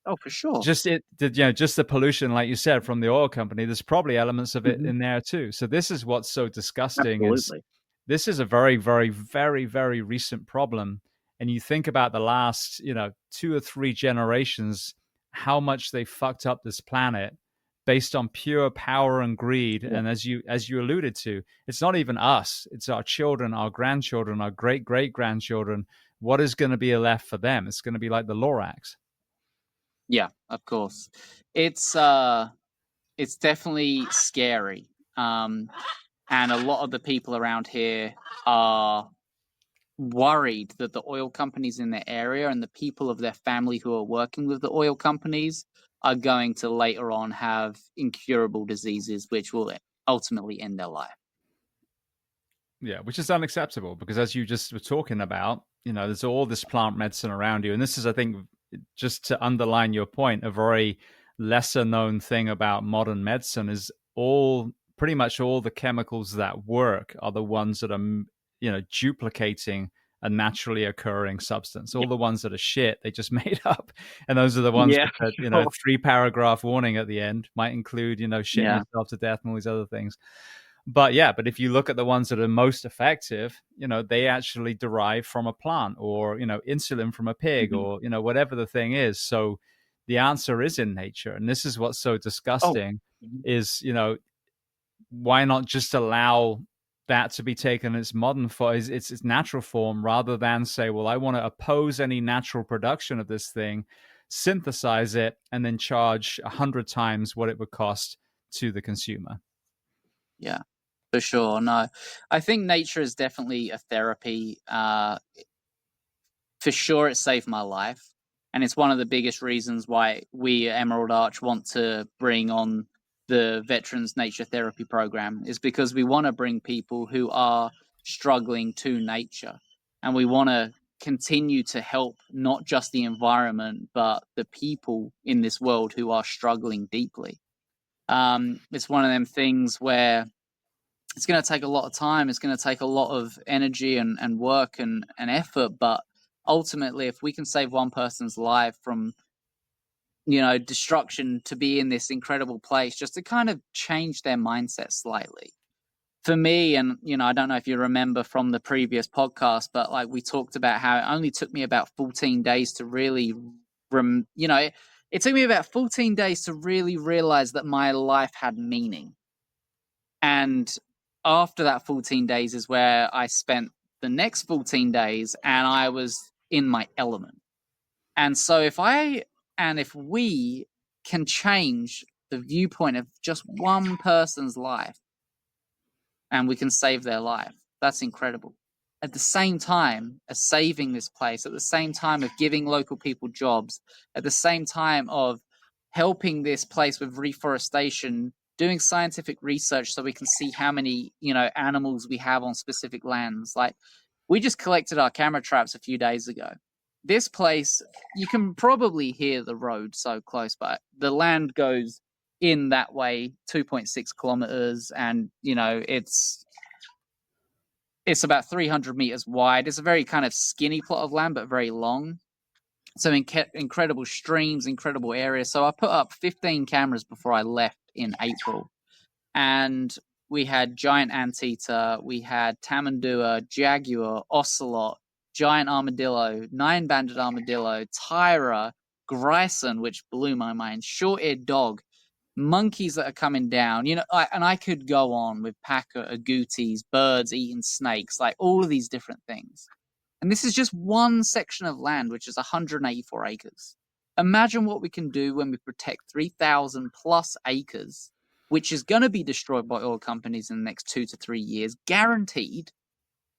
Oh, for sure.
just the pollution, like you said, from the oil company, there's probably elements of it
Mhm.
in there too. So this is what's so disgusting. Is
Absolutely.
this is a very, very, very, very recent problem. And you think about the last, 2 or 3 generations, how much they fucked up this planet based on pure power and greed.
Yeah.
And as you alluded to, it's not even us, it's our children, our grandchildren, our great great grandchildren. What is going to be left for them? It's going to be like the Lorax.
Yeah, of course. It's it's definitely scary. And a lot of the people around here are worried that the oil companies in their area and the people of their family who are working with the oil companies are going to later on have incurable diseases which will ultimately end their life.
Yeah, which is unacceptable because, as you just were talking about, there's all this plant medicine around you. And this is, I think, just to underline your point, a very lesser known thing about modern medicine is pretty much all the chemicals that work are the ones that are, duplicating a naturally occurring substance.
Yeah.
All the ones that are shit, they just made up. And those are the ones
Yeah,
with the,
sure.
3 paragraph warning at the end, might include, shitting
Yeah.
yourself to death and all these other things. But if you look at the ones that are most effective, they actually derive from a plant, or insulin from a pig,
Mhm.
or whatever the thing is. So the answer is in nature. And this is what's so
Oh.
disgusting
Mhm.
is, why not just allow that to be taken in its modern form, its natural form, rather than say, well, I want to oppose any natural production of this thing, synthesize it, and then charge 100 times what it would cost to the consumer.
Yeah, for sure. No, I think nature is definitely a therapy. For sure, it saved my life. And it's one of the biggest reasons why we at Emerald Arch want to bring on the Veterans Nature Therapy Program, is because we want to bring people who are struggling to nature, and we want to continue to help not just the environment but the people in this world who are struggling deeply. It's one of them things where it's going to take a lot of time, it's going to take a lot of energy and work and effort, but ultimately if we can save one person's life from destruction to be in this incredible place, just to kind of change their mindset slightly. For me, and I don't know if you remember from the previous podcast, but like we talked about how it only took me about 14 days to really it took me about 14 days to really realize that my life had meaning. And after that 14 days is where I spent the next 14 days and I was in my element. And so if we can change the viewpoint of just one person's life and we can save their life, that's incredible. At the same time as saving this place, at the same time of giving local people jobs, at the same time of helping this place with reforestation, doing scientific research so we can see how many, animals we have on specific lands. Like, we just collected our camera traps a few days ago. This place, you can probably hear the road so close, but the land goes in that way 2.6 kilometers, and it's about 300 meters wide. It's a very kind of skinny plot of land, but very long. So incredible streams, incredible areas. So I put up 15 cameras before I left in April, and we had giant anteater, we had tamandua, jaguar, ocelot, giant armadillo, 9-banded armadillo, tyra, grison, which blew my mind, short-eared dog, monkeys that are coming down, and I could go on with paca, agoutis, birds eating snakes, like all of these different things. And this is just one section of land, which is 184 acres. Imagine what we can do when we protect 3,000 plus acres, which is going to be destroyed by oil companies in the next 2 to 3 years, guaranteed,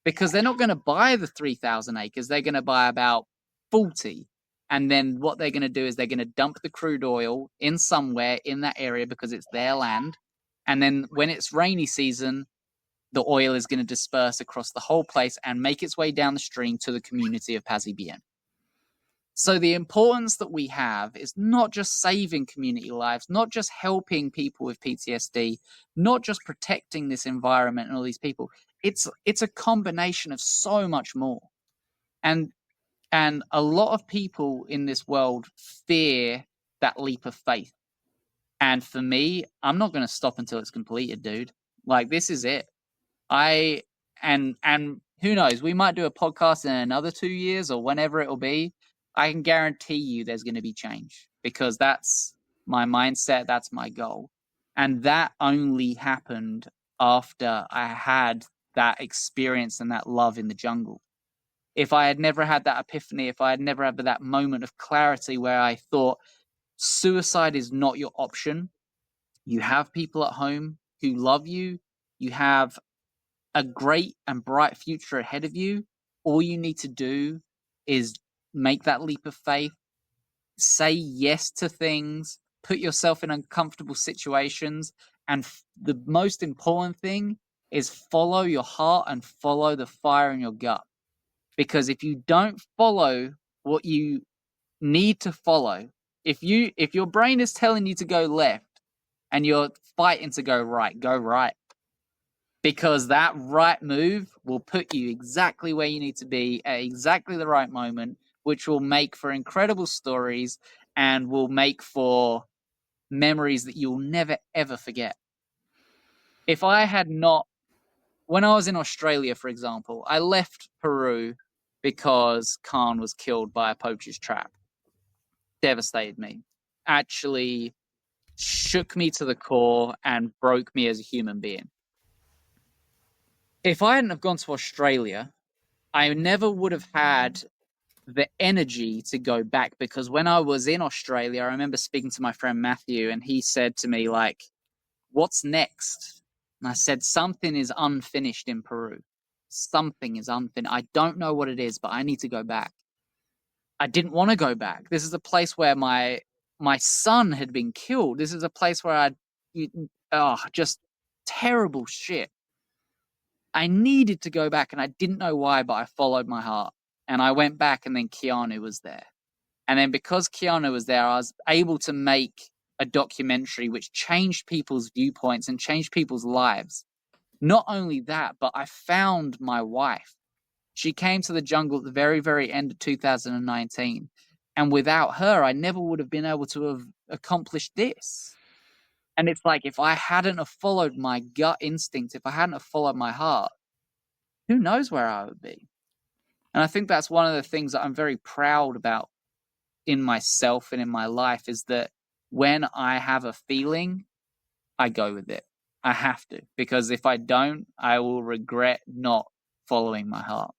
because they're not going to buy the 3,000 acres. They're going to buy about 40. And then what they're going to do is they're going to dump the crude oil in somewhere in that area because it's their land. And then when it's rainy season, the oil is going to disperse across the whole place and make its way down the stream to the community of Paz y Bien. So the importance that we have is not just saving community lives, not just helping people with PTSD, not just protecting this environment and all these people. It's a combination of so much more. And a lot of people in this world fear that leap of faith. And for me, I'm not going to stop until it's completed, dude. Like, this is it. And who knows, we might do a podcast in another 2 years or whenever it'll be. I can guarantee you there's going to be change, because that's my mindset, that's my goal. And that only happened after I had that experience and that love in the jungle. If I had never had that epiphany, if I had never had that moment of clarity where I thought suicide is not your option, you have people at home who love you, you have a great and bright future ahead of you. All you need to do is make that leap of faith, say yes to things, put yourself in uncomfortable situations. And the most important thing is follow your heart and follow the fire in your gut. Because if you don't follow what you need to follow, if your brain is telling you to go left and you're fighting to go right, because that right move will put you exactly where you need to be at exactly the right moment, which will make for incredible stories and will make for memories that you'll never, ever forget. If I had not, when I was in Australia, for example, I left Peru because Khan was killed by a poacher's trap. Devastated me. Actually shook me to the core and broke me as a human being. If I hadn't have gone to Australia, I never would have had the energy to go back, because when I was in Australia, I remember speaking to my friend Matthew, and he said to me, like, what's next? And I said, something is unfinished in Peru. Something is unfinished. I don't know what it is, but I need to go back. I didn't want to go back. This is a place where my son had been killed. This is a place where just terrible shit. I needed to go back and I didn't know why, but I followed my heart. And I went back and then Keanu was there. And then because Keanu was there, I was able to make a documentary which changed people's viewpoints and changed people's lives. Not only that, but I found my wife. She came to the jungle at the very, very end of 2019. And without her, I never would have been able to have accomplished this. And it's like, if I hadn't have followed my gut instinct, if I hadn't have followed my heart, who knows where I would be? And I think that's one of the things that I'm very proud about in myself and in my life is that when I have a feeling, I go with it. I have to, because if I don't, I will regret not following my heart.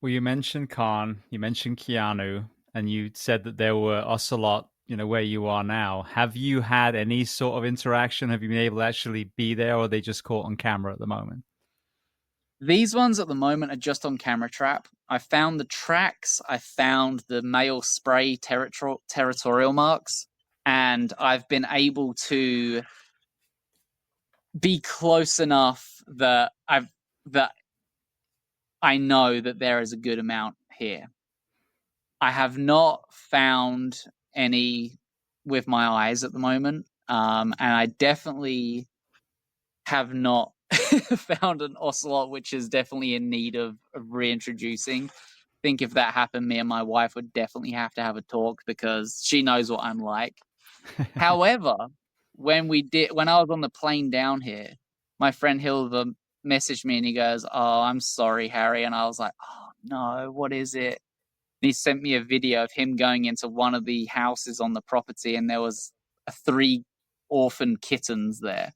Well, you mentioned Khan, you mentioned Keanu, and you said that there were ocelot, where you are now. Have you had any sort of interaction? Have you been able to actually be there, or are they just caught on camera at the moment?
These ones at the moment are just on camera trap. I found the tracks, I found the male spray territorial marks, and I've been able to be close enough that I know that there is a good amount here. I have not found any with my eyes at the moment, and I definitely have not found an ocelot which is definitely in need of reintroducing. I think if that happened, me and my wife would definitely have to have a talk because she knows what I'm like. However, when I was on the plane down here, my friend Hilver messaged me and he goes, "Oh, I'm sorry, Harry," and I was like, "Oh no, what is it?" And he sent me a video of him going into one of the houses on the property, and there was 3 orphan kittens there.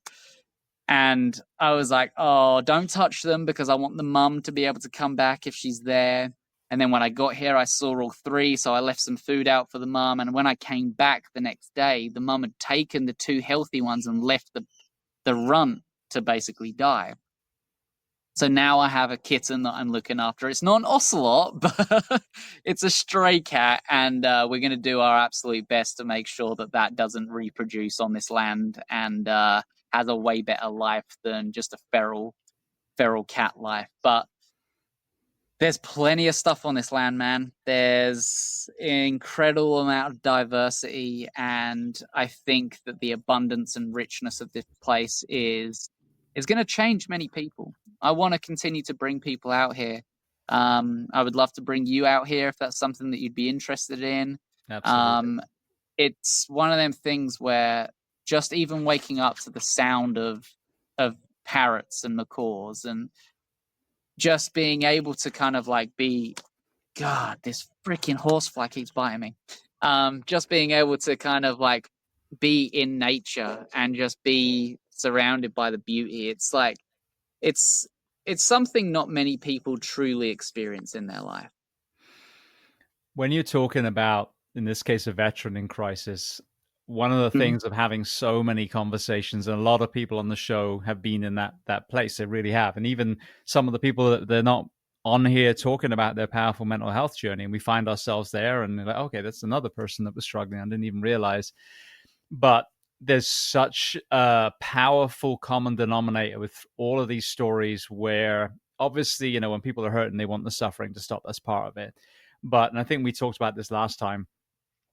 And I was like, "Oh, don't touch them because I want the mum to be able to come back if she's there." And then when I got here, I saw all 3, so I left some food out for the mum. And when I came back the next day, the mum had taken the 2 healthy ones and left the runt to basically die. So now I have a kitten that I'm looking after. It's not an ocelot, but it's a stray cat, and we're going to do our absolute best to make sure that that doesn't reproduce on this land and has a way better life than just a feral cat life. But there's plenty of stuff on this land, man. There's an incredible amount of diversity, and I think that the abundance and richness of this place is going to change many people. I want to continue to bring people out here. I would love to bring you out here if that's something that you'd be interested in.
Absolutely.
It's one of them things where just even waking up to the sound of parrots and macaws and just being able to kind of like be, God, this freaking horsefly keeps biting me. Just being able to kind of like be in nature and just be surrounded by the beauty. It's like it's something not many people truly experience in their life.
When you're talking about, in this case, a veteran in crisis, one of the
Mhm.
things of having so many conversations, and a lot of people on the show have been in that place. They really have. And even some of the people that they're not on here talking about their powerful mental health journey, and we find ourselves there and like, okay, that's another person that was struggling. I didn't even realize. But there's such a powerful common denominator with all of these stories where obviously, when people are hurting, they want the suffering to stop. That's part of it. But, and I think we talked about this last time,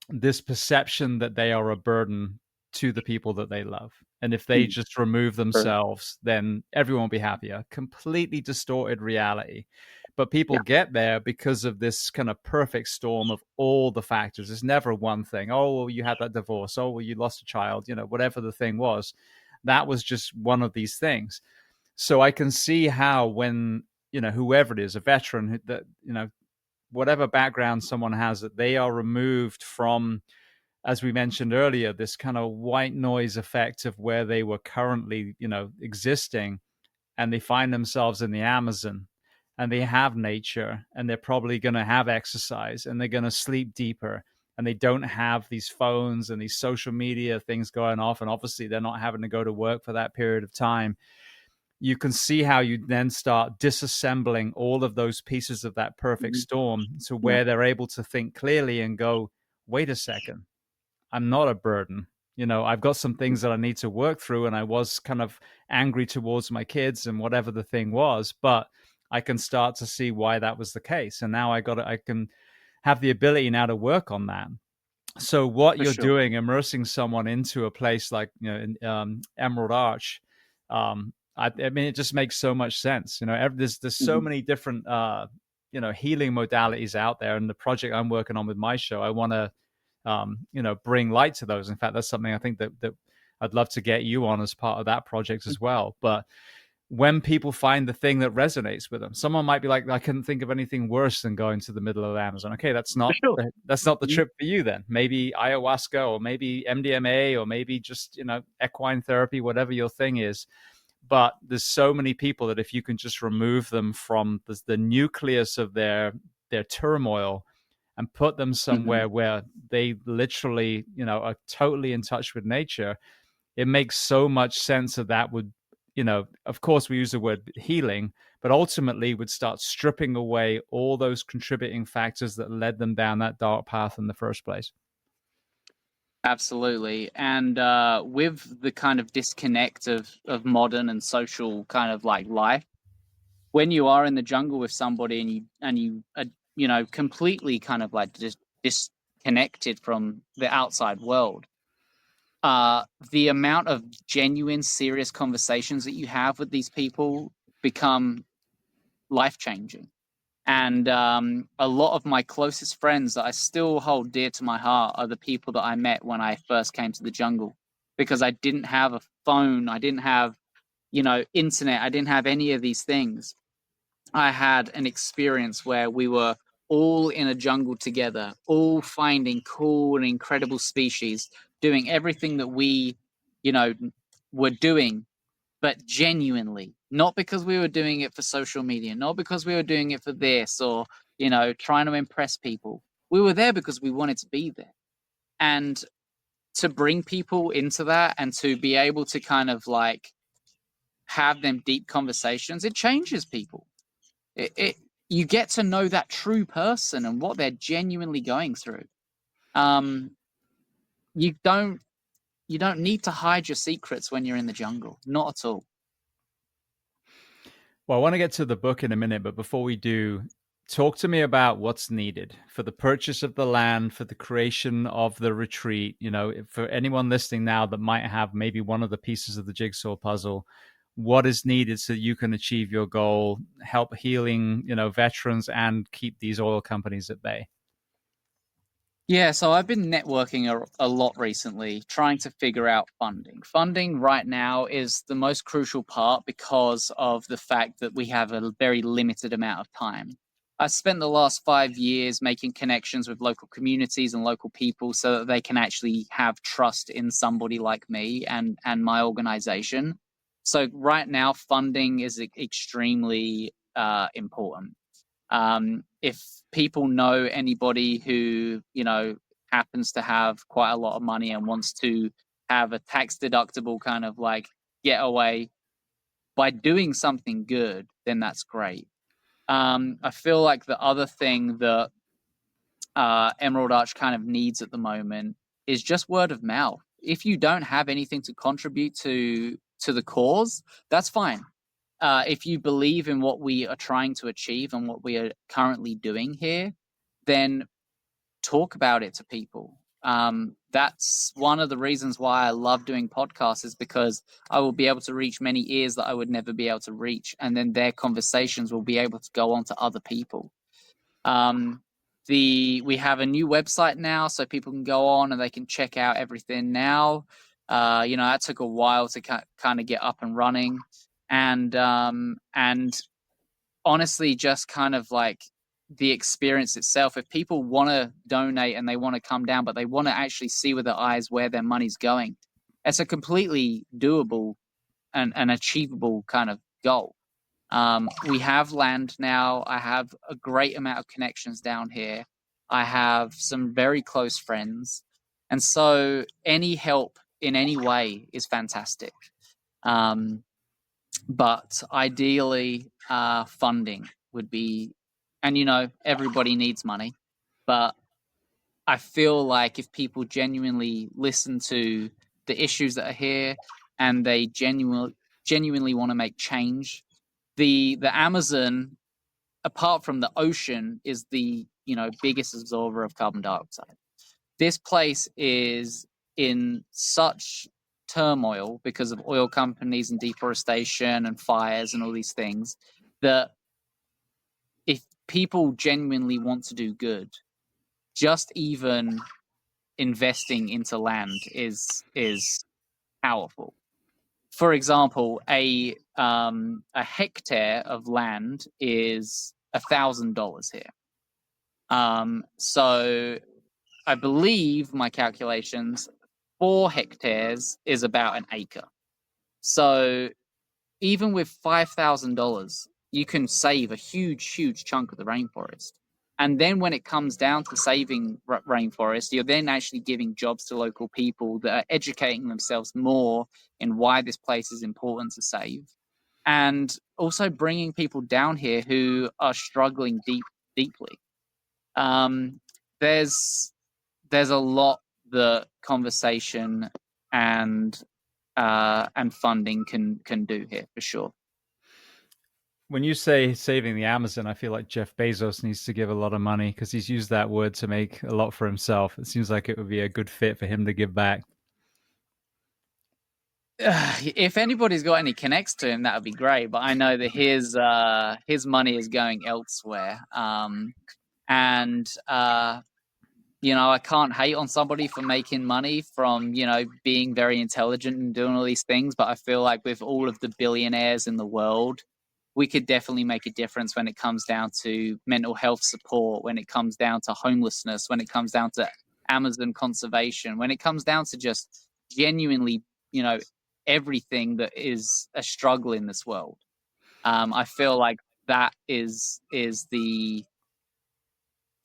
this perception that they are a burden to the people that they love. And if they just remove themselves, then everyone will be happier. Completely distorted reality. But people get there because of this kind of perfect storm of all the factors. It's never one thing. Oh, well, you had that divorce. Oh, well, you lost a child. Whatever the thing was, that was just one of these things. So I can see how when, whoever it is, a veteran that, whatever background someone has, that they are removed from, as we mentioned earlier, this kind of white noise effect of where they were currently, existing, and they find themselves in the Amazon and they have nature and they're probably going to have exercise and they're going to sleep deeper and they don't have these phones and these social media things going off. And obviously they're not having to go to work for that period of time. You can see how you then start disassembling all of those pieces of that perfect storm to where they're able to think clearly and go, wait a second, I'm not a burden. I've got some things that I need to work through, and I was kind of angry towards my kids and whatever the thing was, but I can start to see why that was the case. And now I can have the ability now to work on that. So what
For
you're
sure.
doing, immersing someone into a place like in, Emerald Arch, I mean, it just makes so much sense. There's so
Mhm.
many different healing modalities out there, and the project I'm working on with my show, I want to bring light to those. In fact, that's something I think that I'd love to get you on as part of that project as well. But when people find the thing that resonates with them, someone might be like, I couldn't think of anything worse than going to the middle of the Amazon. Okay,
For sure.
that's not the
Mhm.
trip for you then. Maybe ayahuasca, or maybe MDMA, or maybe just equine therapy, whatever your thing is. But there's so many people that if you can just remove them from the nucleus of their turmoil and put them
Mhm.
somewhere where they literally are totally in touch with nature, it makes so much sense that would, of course we use the word healing, but ultimately would start stripping away all those contributing factors that led them down that dark path in the first place.
Absolutely. And with the kind of disconnect of modern and social kind of like life, when you are in the jungle with somebody and you are, completely kind of like just disconnected from the outside world, the amount of genuine, serious conversations that you have with these people become life changing. And a lot of my closest friends that I still hold dear to my heart are the people that I met when I first came to the jungle, because I didn't have a phone, I didn't have, internet, I didn't have any of these things. I had an experience where we were all in a jungle together, all finding cool and incredible species, doing everything that we, you know, were doing, but genuinely, not because we were doing it for social media, not because we were doing it for this or, trying to impress people. We were there because we wanted to be there. And to bring people into that and to be able to kind of like have them deep conversations, it changes people. It You get to know that true person and what they're genuinely going through. Um, you don't you don't need to hide your secrets when you're in the jungle, not at all.
Well, I want to get to the book in a minute, but before we do, talk to me about what's needed for the purchase of the land, for the creation of the retreat. For anyone listening now that might have maybe one of the pieces of the jigsaw puzzle, what is needed so that you can achieve your goal, help healing, veterans, and keep these oil companies at bay?
Yeah, so I've been networking a lot recently, trying to figure out funding. Funding right now is the most crucial part because of the fact that we have a very limited amount of time. I spent the last 5 years making connections with local communities and local people so that they can actually have trust in somebody like me and my organization. So right now, funding is extremely important. If people know anybody who, happens to have quite a lot of money and wants to have a tax deductible kind of like getaway by doing something good, then that's great. I feel like the other thing that Emerald Arch kind of needs at the moment is just word of mouth. If you don't have anything to contribute to the cause, that's fine. If you believe in what we are trying to achieve and what we are currently doing here, then talk about it to people. That's one of the reasons why I love doing podcasts, is because I will be able to reach many ears that I would never be able to reach, and then their conversations will be able to go on to other people. Um, we have a new website now, so people can go on and they can check out everything now. That took a while to kind of get up and running, and honestly, just kind of like the experience itself. If people want to donate and they want to come down, but they want to actually see with their eyes where their money's going, it's a completely doable and achievable kind of goal. We have land now. I have a great amount of connections down here. I have some very close friends. And so any help in any way is fantastic. Um, but ideally, funding would be, and everybody needs money, but I feel like if people genuinely listen to the issues that are here and they genuinely want to make change, the Amazon, apart from the ocean, is the biggest absorber of carbon dioxide. This place is in such turmoil because of oil companies and deforestation and fires and all these things that if people genuinely want to do good, just even investing into land is powerful. For example, a hectare of land is $1,000 here. So I believe my calculations, 4 hectares is about an acre. So even with $5,000, you can save a huge chunk of the rainforest. And then when it comes down to saving rainforest, you're then actually giving jobs to local people that are educating themselves more in why this place is important to save, and also bringing people down here who are struggling deeply. Um, there's there's a lot that conversation and funding can do here for sure.
When you say saving the Amazon, I feel like Jeff Bezos needs to give a lot of money because he's used that word to make a lot for himself. It seems like it would be a good fit for him to give back.
If anybody's got any connects to him, that would be great. But I know that his money is going elsewhere. And I can't hate on somebody for making money from being very intelligent and doing all these things. But I feel like with all of the billionaires in the world, we could definitely make a difference when it comes down to mental health support, when it comes down to homelessness, when it comes down to Amazon conservation, when it comes down to just genuinely, everything that is a struggle in this world. I feel like that is the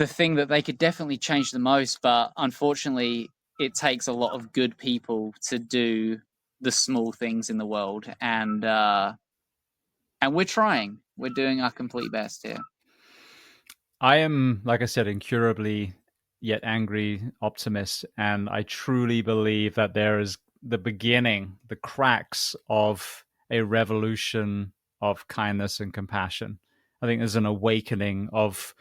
thing that they could definitely change the most, but unfortunately, it takes a lot of good people to do the small things in the world, and we're trying. We're doing our complete best here.
I am, like I said, incurably yet angry optimist, and I truly believe that there is the beginning, the cracks of a revolution of kindness and compassion. I think there's an awakening of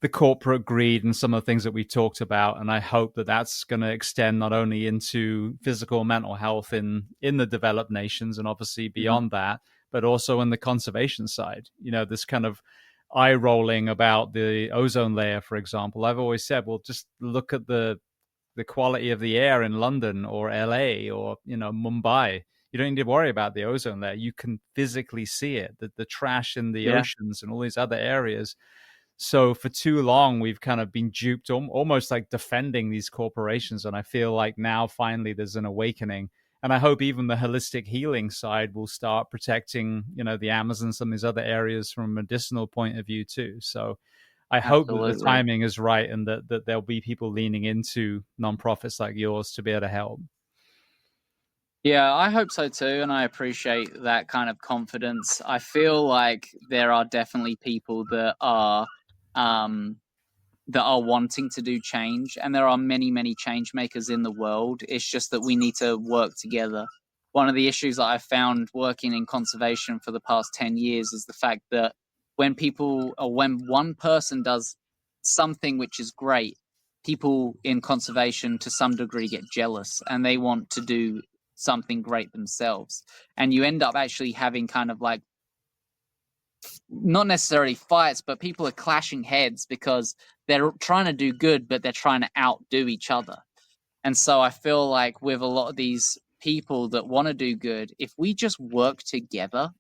the corporate greed and some of the things that we talked about, and I hope that that's going to extend not only into physical and mental health in the developed nations and obviously beyond that, but also in the conservation side. This kind of eye rolling about the ozone layer, for example. I've always said, well, just look at the quality of the air in London or LA or Mumbai. You don't need to worry about the ozone layer. You can physically see it, the trash in the
Yeah,
oceans and all these other areas. So for too long, we've kind of been duped, almost like defending these corporations. And I feel like now finally there's an awakening. And I hope even the holistic healing side will start protecting, the Amazon, some of these other areas from a medicinal point of view too. So I hope that the
absolutely.
timing is right and that there'll be people leaning into nonprofits like yours to be able to help.
Yeah, I hope so too, and I appreciate that kind of confidence. I feel like there are definitely people um, that are wanting to do change, and there are many change makers in the world. It's just that we need to work together. One of the issues that I've found working in conservation for the past 10 years is the fact that when one person does something which is great, people in conservation to some degree get jealous and they want to do something great themselves. And you end up actually having kind of like not necessarily fights, but people are clashing heads because they're trying to do good, but they're trying to outdo each other. And so I feel like with a lot of these people that want to do good, if we just work together,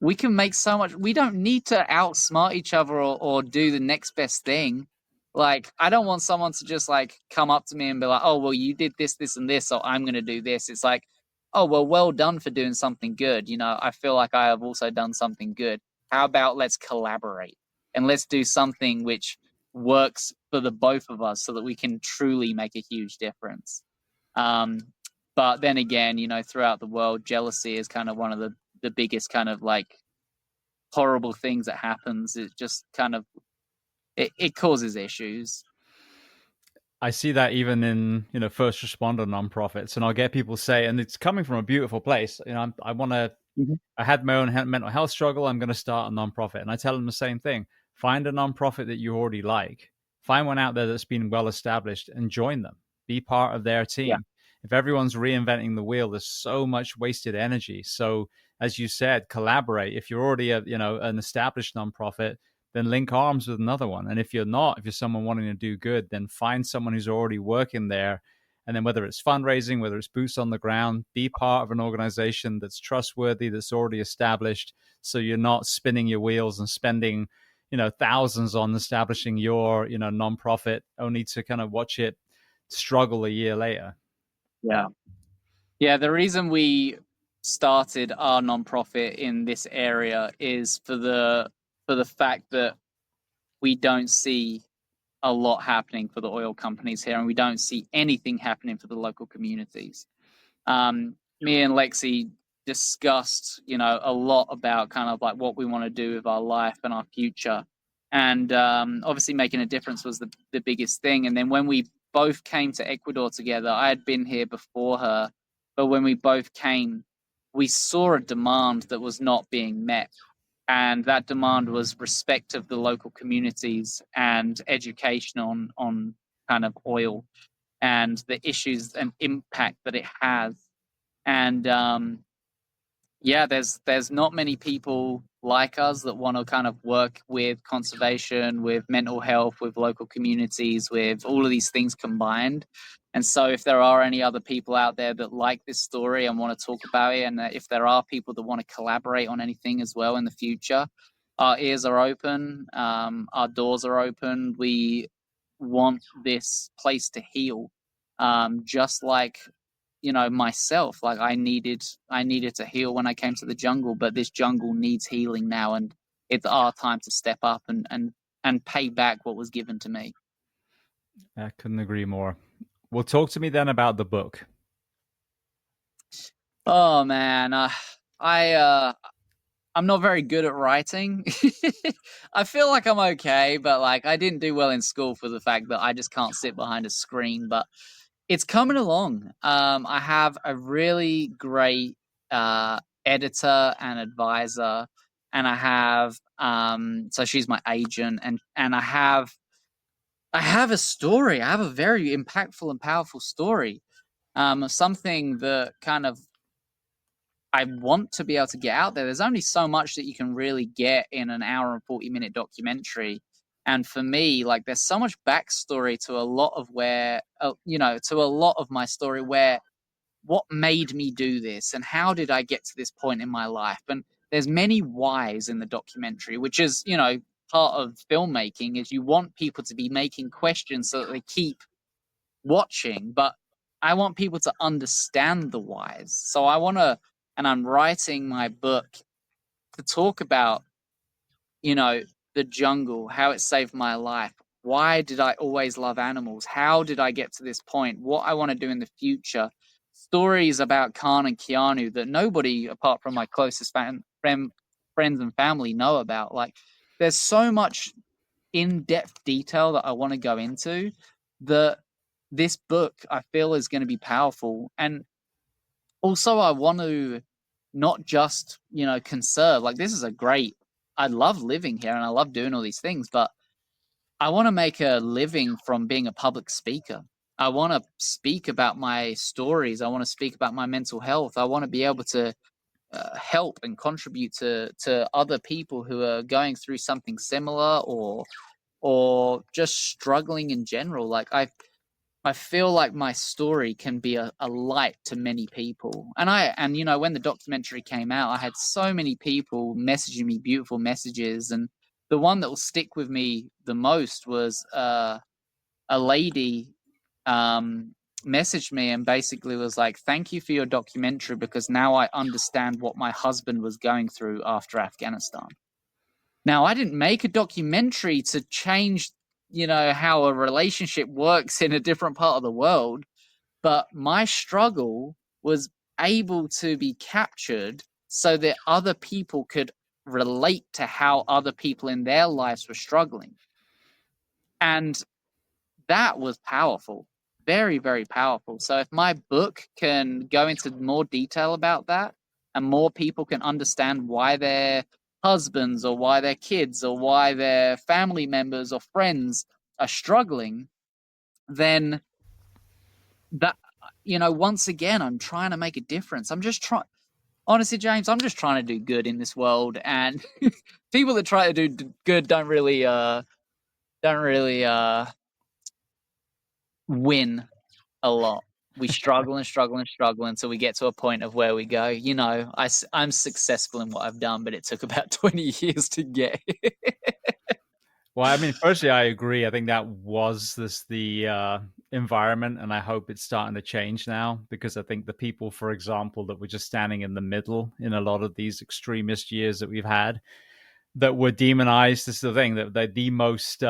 we can make so much. We don't need to outsmart each other or do the next best thing. Like, I don't want someone to just like come up to me and be like, oh, well, you did this, and this, so I'm going to do this. It's like, oh, well done for doing something good. I feel like I have also done something good. How about let's collaborate and let's do something which works for the both of us so that we can truly make a huge difference. Um, but then again, throughout the world, jealousy is kind of one of the biggest kind of like horrible things that happens. It just kind of it causes issues.
I see that even in, first responder nonprofits, and I'll get people say, and it's coming from a beautiful place. I want to.
Mhm.
I had my own mental health struggle. I'm going to start a nonprofit, and I tell them the same thing: find a nonprofit that you already like. Find one out there that's been well established, and join them. Be part of their
Yeah,
team. If everyone's reinventing the wheel, there's so much wasted energy. So, as you said, collaborate. If you're already an established nonprofit, then link arms with another one. And if you're not, if you're someone wanting to do good, then find someone who's already working there. And then whether it's fundraising, whether it's boots on the ground, be part of an organization that's trustworthy, that's already established. So you're not spinning your wheels and spending, thousands on establishing your, nonprofit only to kind of watch it struggle a year later.
yeah, yeah. The reason we started our nonprofit in this area is for the fact that we don't see a lot happening for the oil companies here, and we don't see anything happening for the local communities. Me and Lexi discussed, a lot about kind of like what we want to do with our life and our future. And obviously, making a difference was the biggest thing. And then when we both came to Ecuador together, I had been here before her, but when we both came, we saw a demand that was not being met. And that demand was respect of the local communities and education on kind of oil and the issues and impact that it has. And yeah, there's not many people like us that want to kind of work with conservation, with mental health, with local communities, with all of these things combined. And so if there are any other people out there that like this story and want to talk about it, and if there are people that want to collaborate on anything as well in the future, our ears are open, our doors are open. We want this place to heal, just like myself. Like I needed to heal when I came to the jungle, but this jungle needs healing now, and it's our time to step up and pay back what was given to me.
I couldn't agree more. Well, talk to me then about the book.
Oh man, I'm not very good at writing. I feel like I'm okay, but like I didn't do well in school for the fact that I just can't sit behind a screen. But it's coming along. I have a really great editor and advisor, and I have so she's my agent, and I have a story. I have a very impactful and powerful story. Something that kind of I want to be able to get out there. There's only so much that you can really get in an hour and 40-minute documentary. And for me, like, there's so much backstory to a lot of to a lot of my story, where what made me do this and how did I get to this point in my life. And there's many whys in the documentary, which is, part of filmmaking, is you want people to be making questions so that they keep watching, but I want people to understand the whys. So and I'm writing my book to talk about, you know, the jungle, how it saved my life. Why did I always love animals? How did I get to this point? What I want to do in the future. Stories about Khan and Keanu that nobody apart from my closest friends and family know about. Like, there's so much in-depth detail that I want to go into that this book I feel is going to be powerful. And also I want to not just, conserve. Like, this is I love living here and I love doing all these things, but I want to make a living from being a public speaker. I want to speak about my stories. I want to speak about my mental health. I want to be able to help and contribute to other people who are going through something similar, or just struggling in general. Like, I feel like my story can be a light to many people. And when the documentary came out, I had so many people messaging me beautiful messages, and the one that will stick with me the most was a lady messaged me and basically was like, "Thank you for your documentary, because now I understand what my husband was going through after Afghanistan." Now, I didn't make a documentary to change, how a relationship works in a different part of the world, but my struggle was able to be captured so that other people could relate to how other people in their lives were struggling. And that was powerful, very, very powerful. So if my book can go into more detail about that, and more people can understand why their husbands or why their kids or why their family members or friends are struggling, then that, once again, I'm trying to make a difference. I'm just trying, honestly, James, I'm just trying to do good in this world, and people that try to do good don't really win a lot. We struggle and struggle and struggle until we get to a point of where we go, I'm successful in what I've done, but it took about 20 years to get here.
Well, I mean, personally, I agree. I think that was the environment, and I hope it's starting to change now because I think the people, for example, that were just standing in the middle in a lot of these extremist years that we've had, that were demonized. This is the thing that the most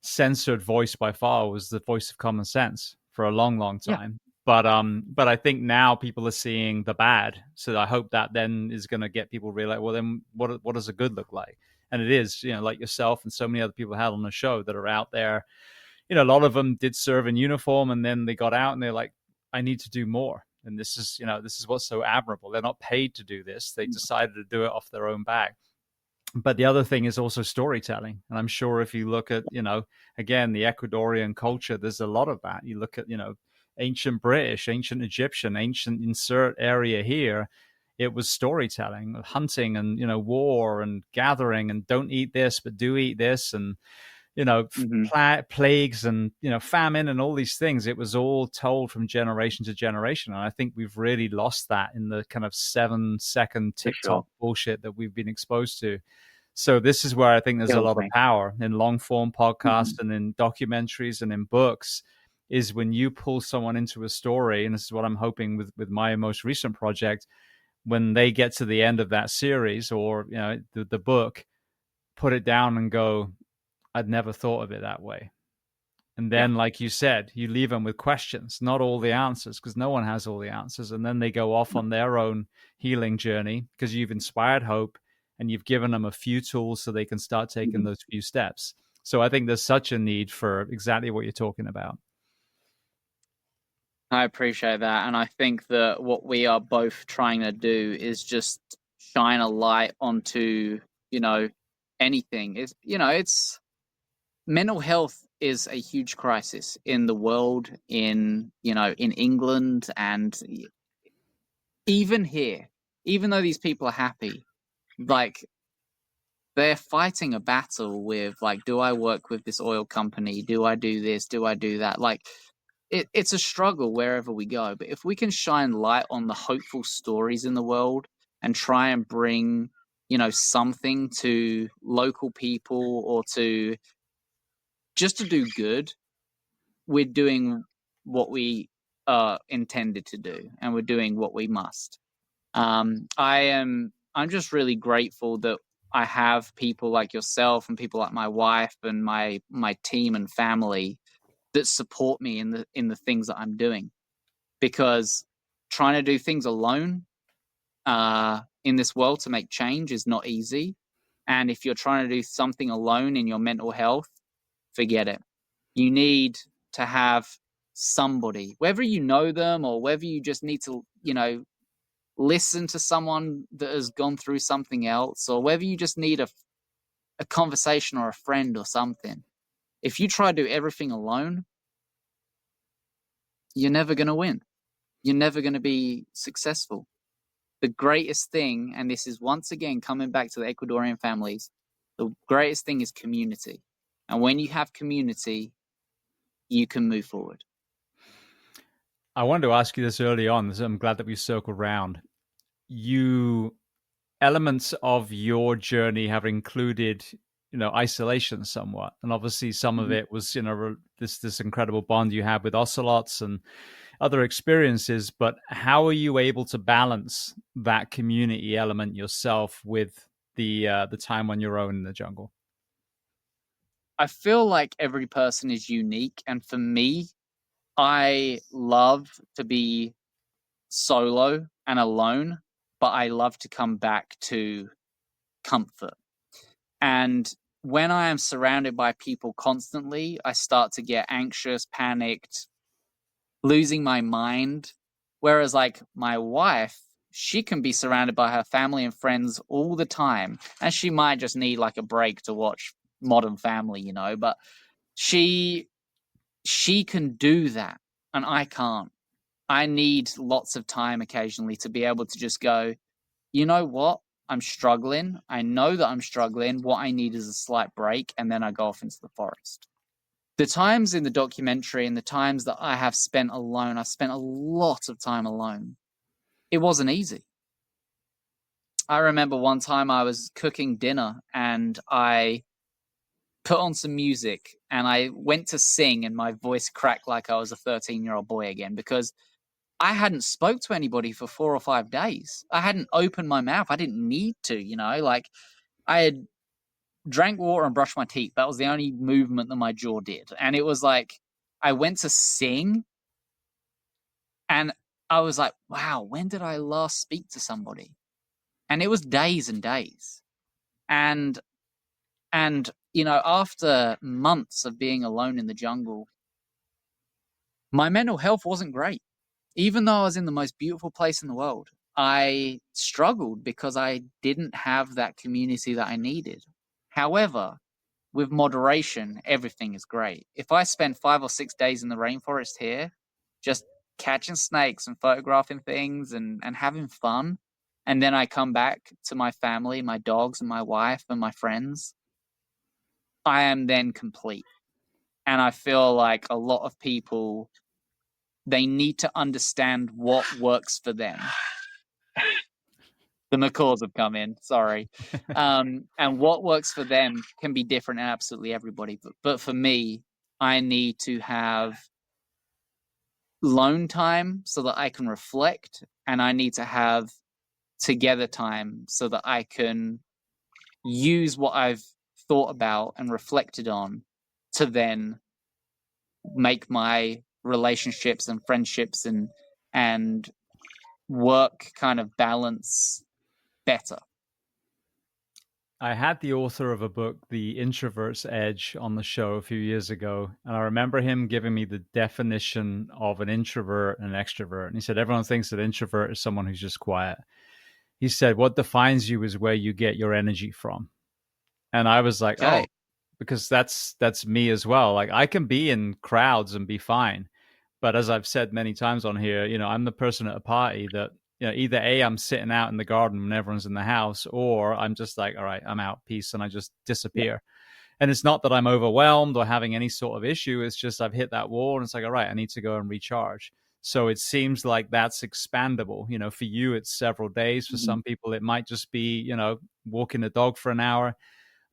censored voice by far was the voice of common sense for a long, long
Yeah.
time. But I think now people are seeing the bad. So I hope that then is going to get people realize, well, then what does a good look like? And it is, like yourself and so many other people had on the show that are out there. A lot of them did serve in uniform, and then they got out and they're like, I need to do more. And this is what's so admirable. They're not paid to do this. They decided to do it off their own back. But the other thing is also storytelling. And I'm sure if you look at, again, the Ecuadorian culture, there's a lot of that. You look at, ancient British, ancient Egyptian, ancient insert area here. It was storytelling, hunting and, war and gathering and don't eat this, but do eat this. And,
Mm-hmm.
plagues and, famine and all these things. It was all told from generation to generation. And I think we've really lost that in the kind of 7-second
For
TikTok
sure.
bullshit that we've been exposed to. So this is where I think there's a
Kills
lot of
me.
power in long form podcasts
Mm-hmm.
and in documentaries and in books, is when you pull someone into a story. And this is what I'm hoping with my most recent project, when they get to the end of that series or, the book, put it down and go, I'd never thought of it that way. And
Yeah.
then, like you said, you leave them with questions, not all the answers, because no one has all the answers. And then they go off on their own healing journey because you've inspired hope and you've given them a few tools so they can start taking
Mm-hmm.
those few steps. So I think there's such a need for exactly what you're talking about.
I appreciate that. And I think that what we are both trying to do is just shine a light onto, anything. It's mental health is a huge crisis in the world, in England, and even here. Even though these people are happy, like, they're fighting a battle with, like, do I work with this oil company? Do I do this? Do I do that? Like, it's a struggle wherever we go. But if we can shine light on the hopeful stories in the world and try and bring, something to local people or to just to do good, we're doing what we are intended to do, and we're doing what we must. I'm just really grateful that I have people like yourself and people like my wife and my team and family that support me in the things that I'm doing, because trying to do things alone in this world to make change is not easy. And if you're trying to do something alone in your mental health, forget it. You need to have somebody, whether you know them or whether you just need to, listen to someone that has gone through something else, or whether you just need a conversation or a friend or something. If you try to do everything alone, you're never going to win. You're never going to be successful. The greatest thing, and this is once again coming back to the Ecuadorian families, the greatest thing is community. And when you have community, you can move forward.
I wanted to ask you this early on, so I'm glad that we circled around. You Elements of your journey have included, isolation somewhat, and obviously some of
Mhm.
it was, this incredible bond you had with ocelots and other experiences. But how are you able to balance that community element yourself with the time on your own in the jungle?
I feel like every person is unique. And for me, I love to be solo and alone, but I love to come back to comfort. And when I am surrounded by people constantly, I start to get anxious, panicked, losing my mind. Whereas, like, my wife, she can be surrounded by her family and friends all the time, and she might just need like a break to watch Modern Family, you know. But she she can do that, and I can't. I need lots of time occasionally to be able to just go, you know what? I'm struggling. I know that I'm struggling. What I need is a slight break, and then I go off into the forest. The times in the documentary and the times that I have spent alone, I've spent a lot of time alone. It wasn't easy. I remember one time I was cooking dinner and I put on some music and I went to sing and my voice cracked like I was a 13-year-old boy again because I hadn't spoke to anybody for 4 or 5 days. I hadn't opened my mouth. I didn't need to, you know, like I had drank water and brushed my teeth. That was the only movement that my jaw did. And it was like I went to sing and I was like, wow, when did I last speak to somebody? And it was days and days. And you know, after months of being alone in the jungle, my mental health wasn't great. Even though I was in the most beautiful place in the world, I struggled because I didn't have that community that I needed. However, with moderation, everything is great. If I spend 5 or 6 days in the rainforest here, just catching snakes and photographing things and having fun, and then I come back to my family, my dogs and my wife and my friends, I am then complete. And I feel like a lot of people, they need to understand what works for them. The macaws have come in, sorry. And what works for them can be different in absolutely everybody. But for me, I need to have lone time so that I can reflect, and I need to have together time so that I can use what I've thought about and reflected on to then make my relationships and friendships and work kind of balance better.
I had the author of a book, The Introvert's Edge, on the show a few years ago. And I remember him giving me the definition of an introvert and an extrovert. And he said, everyone thinks that introvert is someone who's just quiet. He said, what defines you is where you get your energy from. And I was like,
Okay.
oh, because that's me as well. Like I can be in crowds and be fine. But as I've said many times on here, you know, I'm the person at a party that, you know, either A, I'm sitting out in the garden when everyone's in the house, or I'm just like, all right, I'm out, peace, and I just
Yeah.
disappear. And it's not that I'm overwhelmed or having any sort of issue. It's just I've hit that wall and it's like, all right, I need to go and recharge. So it seems like that's expandable. You know, for you, it's several days. For
Mhm.
some people, it might just be, you know, walking the dog for an hour.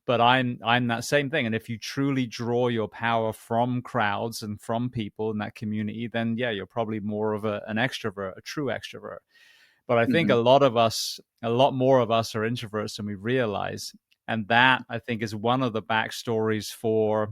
But I'm that same thing. And if you truly draw your power from crowds and from people in that community, then yeah, you're probably more of an extrovert, a true extrovert. But I think
Mhm.
a lot more of us are introverts than we realize. And that, I think, is one of the backstories for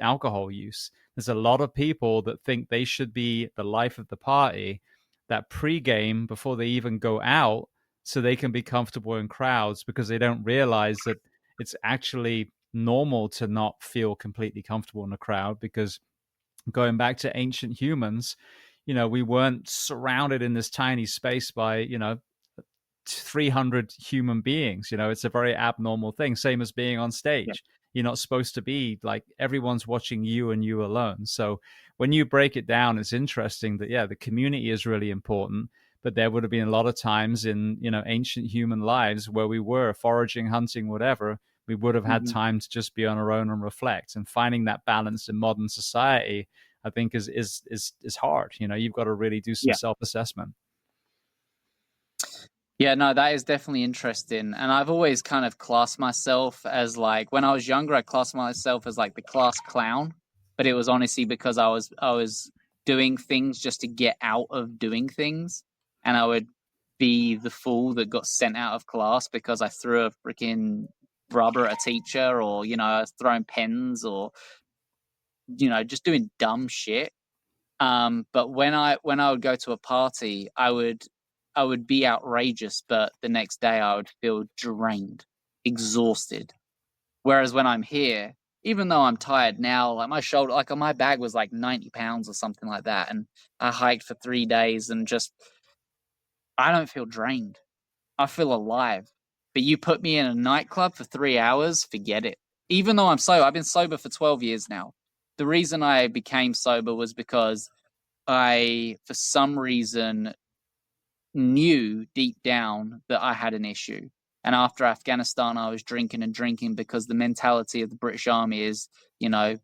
alcohol use. There's a lot of people that think they should be the life of the party, that pregame before they even go out, so they can be comfortable in crowds because they don't realize that it's actually normal to not feel completely comfortable in a crowd because going back to ancient humans, you know, we weren't surrounded in this tiny space by, you know, 300 human beings. You know, it's a very abnormal thing. Same as being on
Yeah.
stage. You're not supposed to be like everyone's watching you and you alone. So when you break it down, it's interesting that, yeah, the community is really important. But there would have been a lot of times in, you know, ancient human lives where we were foraging, hunting, whatever. We would have had
Mhm.
time to just be on our own and reflect. And finding that balance in modern society, I think, is hard. You know, you've got to really do some
Yeah.
self assessment.
Yeah, no, that is definitely interesting. And I've always kind of classed myself as like when I was younger, I classed myself as like the class clown, but it was honestly because I was doing things just to get out of doing things. And I would be the fool that got sent out of class because I threw a freaking rubber at a teacher or, you know, I was throwing pens or, you know, just doing dumb shit. But when I would go to a party, I would be outrageous, but the next day I would feel drained, exhausted. Whereas when I'm here, even though I'm tired now, like my shoulder, like my bag was like 90 pounds or something like that. And I hiked for 3 days and just, I don't feel drained. I feel alive. But you put me in a nightclub for 3 hours, forget it. Even though I'm sober, I've been sober for 12 years now. The reason I became sober was because I, for some reason, knew deep down that I had an issue. And after Afghanistan, I was drinking and drinking because the mentality of the British Army is, you know,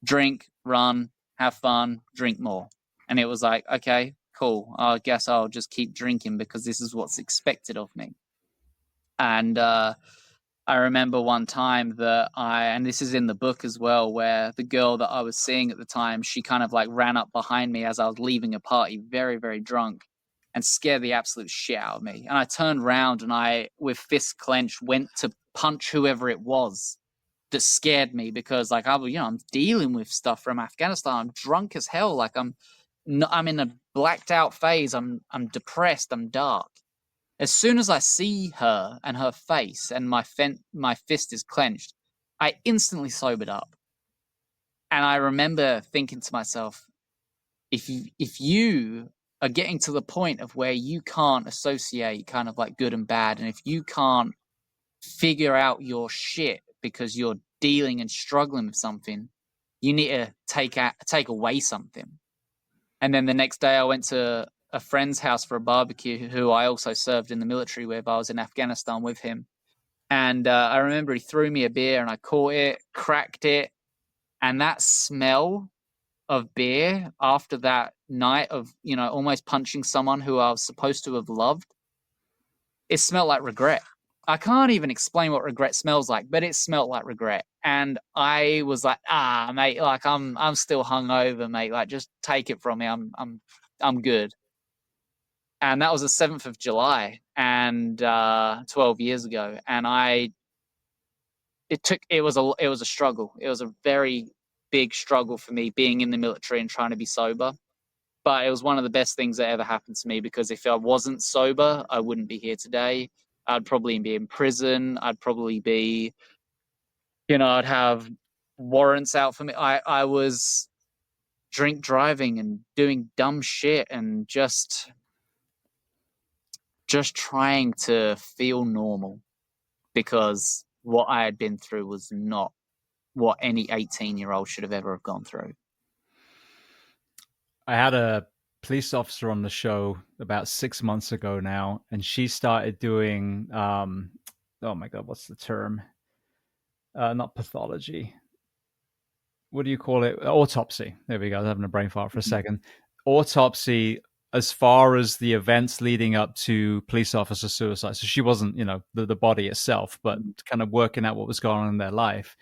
drink, run, have fun, drink more. And it was like, okay, cool. I guess I'll just keep drinking because this is what's expected of me. And I remember one time that and this is in the book as well, where the girl that I was seeing at the time, she kind of like ran up behind me as I was leaving a party, very, very drunk, and scared the absolute shit out of me. And I turned around and I, with fists clenched, went to punch whoever it was that scared me because, like, I'm dealing with stuff from Afghanistan. I'm drunk as hell. Like, I'm in a blacked out phase. I'm depressed. I'm dark. As soon as I see her and her face and my fist is clenched, I instantly sobered up. And I remember thinking to myself, if you are getting to the point of where you can't associate kind of like good and bad, and if you can't figure out your shit because you're dealing and struggling with something, you need to take away something. And then the next day I went to a friend's house for a barbecue who I also served in the military with. I was in Afghanistan with him. And I remember he threw me a beer and I caught it, cracked it. And that smell of beer after that night of, almost punching someone who I was supposed to have loved, it smelled like regret. I can't even explain what regret smells like, but it smelled like regret. And I was like, mate, like I'm still hungover, mate. Like just take it from me. I'm good. And that was the 7th of July and 12 years ago. And it was a struggle. It was a very big struggle for me being in the military and trying to be sober. But it was one of the best things that ever happened to me because if I wasn't sober, I wouldn't be here today. I'd probably be in prison. I'd probably be, I'd have warrants out for me. I was drink driving and doing dumb shit and just trying to feel normal because what I had been through was not what any 18-year-old should have ever have gone through.
I had a police officer on the show about 6 months ago now, and she started doing, oh my God, what's the term? Not pathology. What do you call it? Autopsy. There we go. I was having a brain fart for a second. Autopsy as far as the events leading up to police officer suicide. So she wasn't, the body itself, but kind of working out what was going on in their life.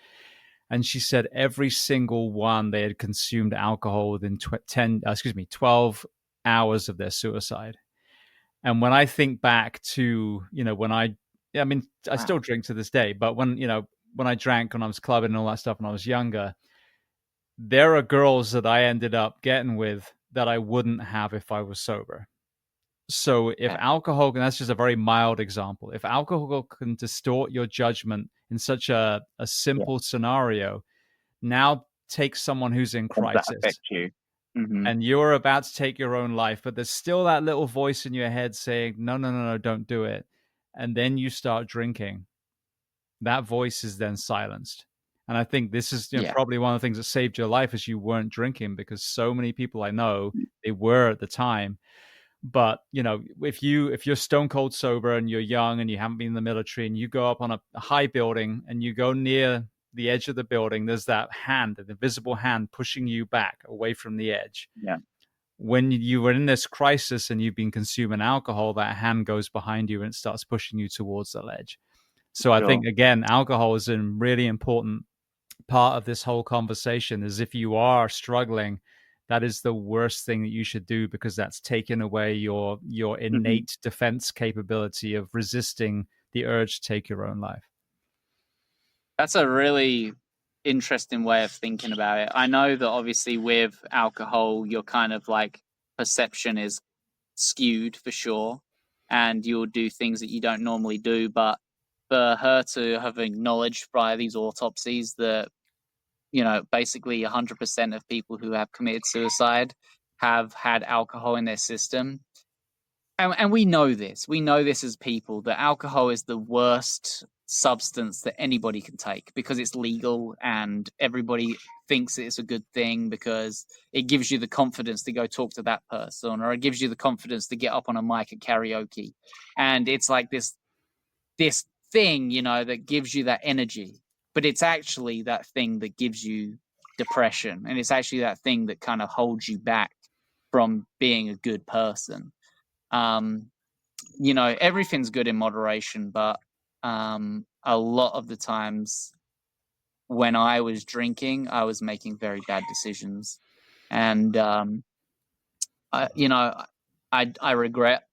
And she said every single one they had consumed alcohol within 12 hours of their suicide. And when I think back to, I still drink to this day, but when I drank, when I was clubbing and all that stuff when I was younger, there are girls that I ended up getting with that I wouldn't have if I was sober. So if alcohol, and that's just a very mild example, if alcohol can distort your judgment in such a simple scenario, now take someone who's in crisis.
That affect you. Mm-hmm.
And you're about to take your own life, but there's still that little voice in your head saying, no, no, no, no, don't do it. And then you start drinking. That voice is then silenced. And I think this is probably one of the things that saved your life is you weren't drinking, because so many people I know, they were at the time. But, if you're stone cold sober and you're young and you haven't been in the military and you go up on a high building and you go near the edge of the building, there's that hand, an invisible hand pushing you back away from the edge.
Yeah.
When you were in this crisis and you've been consuming alcohol, that hand goes behind you and it starts pushing you towards the ledge. So I think, again, alcohol is a really important part of this whole conversation. Is if you are struggling, that is the worst thing that you should do, because that's taking away your innate defense capability of resisting the urge to take your own life.
That's a really interesting way of thinking about it. I know that obviously with alcohol, your kind of like perception is skewed for sure, and you'll do things that you don't normally do. But for her to have acknowledged by these autopsies that, basically 100% of people who have committed suicide have had alcohol in their system. And we know this. We know this as people, that alcohol is the worst substance that anybody can take because it's legal and everybody thinks it's a good thing because it gives you the confidence to go talk to that person, or it gives you the confidence to get up on a mic at karaoke. And it's like this thing, that gives you that energy, but it's actually that thing that gives you depression, and it's actually that thing that kind of holds you back from being a good person. um Everything's good in moderation, but a lot of the times when I was drinking, I was making very bad decisions. And I, I regret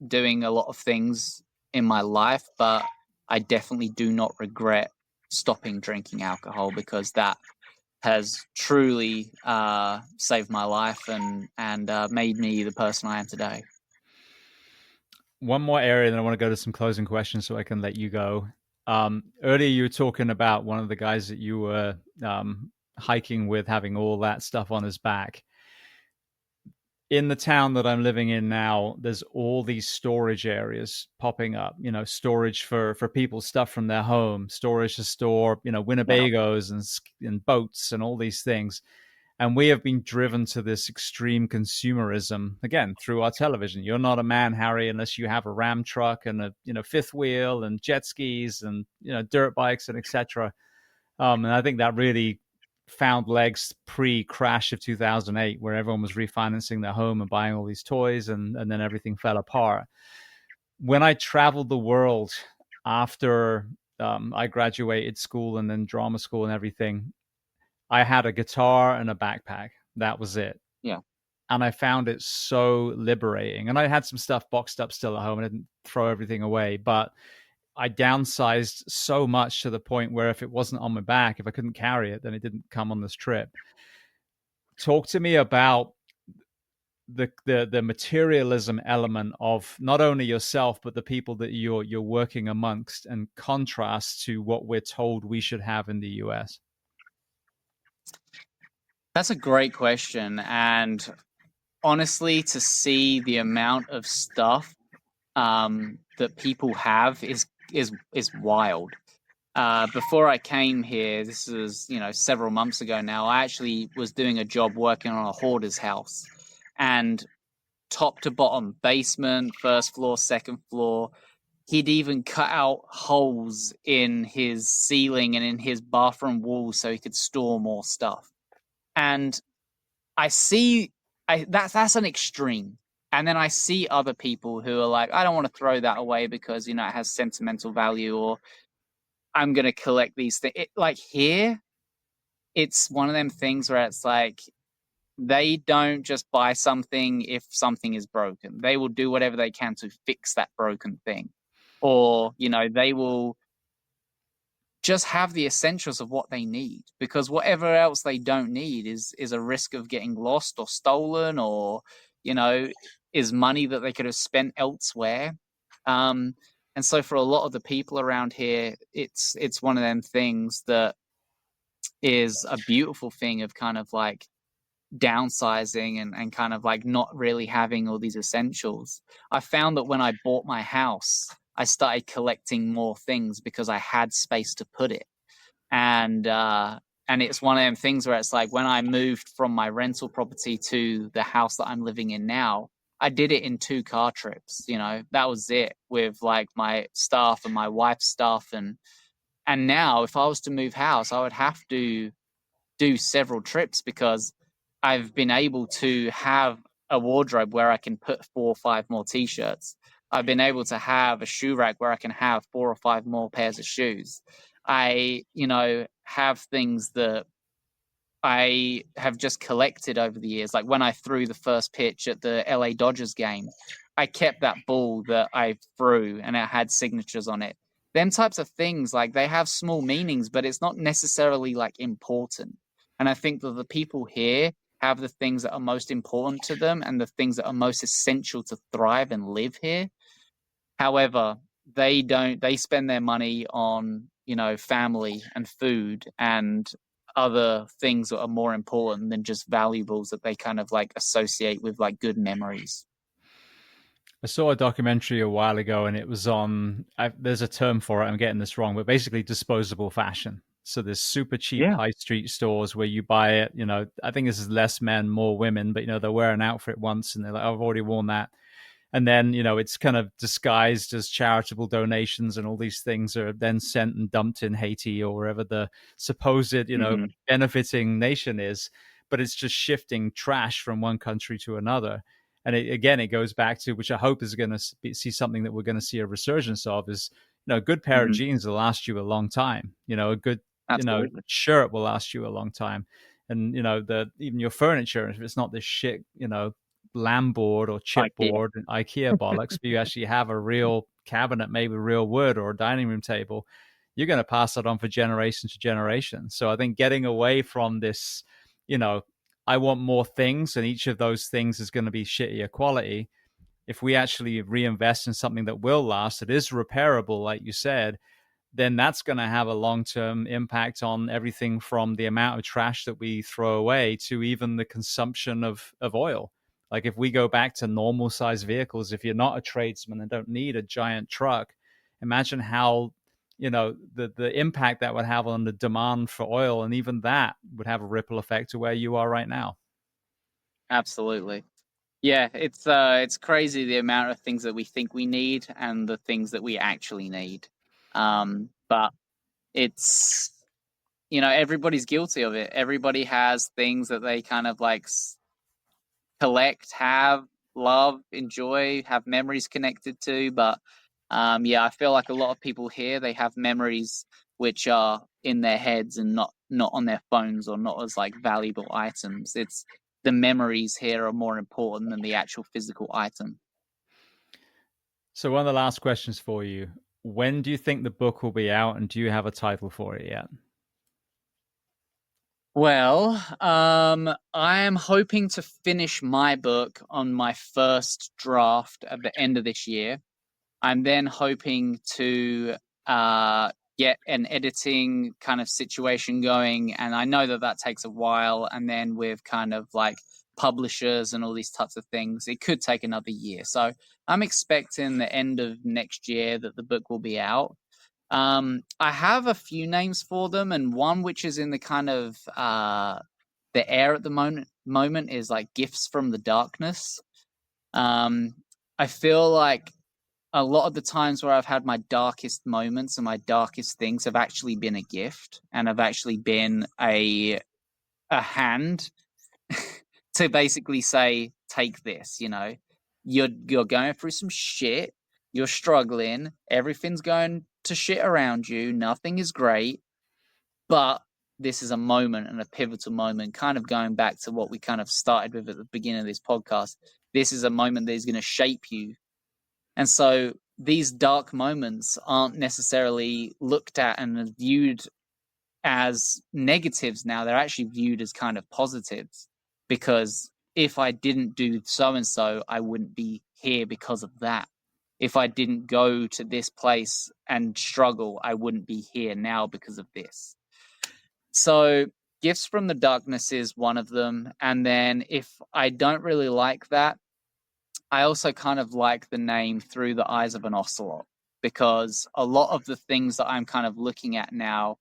doing a lot of things in my life, but I definitely do not regret stopping drinking alcohol, because that has truly saved my life and made me the person I am today.
One more area, then I want to go to some closing questions so I can let you go. Earlier, you were talking about one of the guys that you were hiking with having all that stuff on his back. In the town that I'm living in now, there's all these storage areas popping up, storage for people's stuff from their home, storage to store,
Yeah.
Winnebagos and boats and all these things. And we have been driven to this extreme consumerism again through our television. You're not a man, Harry, unless you have a Ram truck and a fifth wheel and jet skis and dirt bikes and etc. And I think that really found legs pre-crash of 2008, where everyone was refinancing their home and buying all these toys, and then everything fell apart. When I traveled the world after I graduated school and then drama school and everything, I had a guitar and a backpack. That was it.
Yeah.
And I found it so liberating. And I had some stuff boxed up still at home. I didn't throw everything away, but I downsized so much to the point where if it wasn't on my back, if I couldn't carry it, then it didn't come on this trip. Talk to me about the materialism element of not only yourself but the people that you're working amongst, and contrast to what we're told we should have in the US.
That's a great question. And honestly, to see the amount of stuff that people have is wild. Before I came here, this is several months ago now, I actually was doing a job working on a hoarder's house, and top to bottom, basement, first floor, second floor, he'd even cut out holes in his ceiling and in his bathroom walls so he could store more stuff. And I see, that's an extreme. And then I see other people who are like, I don't want to throw that away because it has sentimental value, or I'm gonna collect these things. Like here, it's one of them things where it's like they don't just buy something if something is broken. They will do whatever they can to fix that broken thing, or they will just have the essentials of what they need, because whatever else they don't need is a risk of getting lost or stolen, or is money that they could have spent elsewhere. And so for a lot of the people around here, it's one of them things that is a beautiful thing of kind of like downsizing and kind of like not really having all these essentials. I found that when I bought my house, I started collecting more things because I had space to put it. And it's one of them things where it's like when I moved from my rental property to the house that I'm living in now, I did it in 2 car trips. That was it, with like my stuff and my wife's stuff. And now if I was to move house, I would have to do several trips, because I've been able to have a wardrobe where I can put 4 or 5 more t-shirts. I've been able to have a shoe rack where I can have 4 or 5 more pairs of shoes. I, have things that I have just collected over the years. Like when I threw the first pitch at the LA Dodgers game, I kept that ball that I threw and it had signatures on it. Them types of things, like they have small meanings, but it's not necessarily like important. And I think that the people here have the things that are most important to them and the things that are most essential to thrive and live here. However, they spend their money on, family and food and other things that are more important than just valuables that they kind of like associate with like good memories.
I saw a documentary a while ago, and it was on. There's a term for it. I'm getting this wrong, but basically disposable fashion. So there's super cheap
Yeah.
high street stores where you buy it. I think this is less men, more women, but they'll wear an outfit once, and they're like, "Oh, I've already worn that." And then it's kind of disguised as charitable donations, and all these things are then sent and dumped in Haiti or wherever the supposed
Hmm.
benefiting nation is. But it's just shifting trash from one country to another. And again, it goes back to, which I hope is going to see something that we're going to see a resurgence of, is a good pair of
Hmm.
jeans will last you a long time. A good
Absolutely.
shirt will last you a long time. And the even your furniture, if it's not this shit lamb board or
IKEA.
chipboard and IKEA bollocks, but you actually have a real cabinet made with real wood or a dining room table, you're going to pass that on for generation to generation. So I think getting away from this, you know, I want more things, and each of those things is going to be shittier quality. If we actually reinvest in something that will last, that is repairable, like you said, then that's going to have a long-term impact on everything from the amount of trash that we throw away to even the consumption of oil. Like if we go back to normal size vehicles, if you're not a tradesman and don't need a giant truck, imagine how the impact that would have on the demand for oil, and even that would have a ripple effect to where you are right now.
Absolutely. Yeah, it's crazy the amount of things that we think we need and the things that we actually need. But it's everybody's guilty of it. Everybody has things that they kind of like collect, have, love, enjoy, have memories connected to. But yeah, I feel like a lot of people here, they have memories which are in their heads and not on their phones or not as like valuable items. It's the memories here are more important than the actual physical item.
So one of the last questions for you: when do you think the book will be out, and do you have a title for it yet?
Well, I am hoping to finish my book on my first draft at the end of this year. I'm then hoping to get an editing kind of situation going, and I know that that takes a while. And then with kind of like publishers and all these types of things, it could take another year. So I'm expecting the end of next year that the book will be out. I have a few names for them, and one which is in the kind of the air at the moment is like Gifts from the Darkness. Um, I feel like a lot of the times where I've had my darkest moments and my darkest things have actually been a gift and have actually been a hand to basically say, take this, You're going through some shit, you're struggling, everything's going to shit around you, nothing is great, but this is a moment and a pivotal moment, kind of going back to what we kind of started with at the beginning of this podcast. This is a moment that is going to shape you. And so these dark moments aren't necessarily looked at and viewed as negatives now. They're actually viewed as kind of positives, because if I didn't do so and so, I wouldn't be here because of that. If I didn't go to this place and struggle, I wouldn't be here now because of this. So, Gifts from the Darkness is one of them. And then if I don't really like that, I also kind of like the name Through the Eyes of an Ocelot, because a lot of the things that I'm kind of looking at now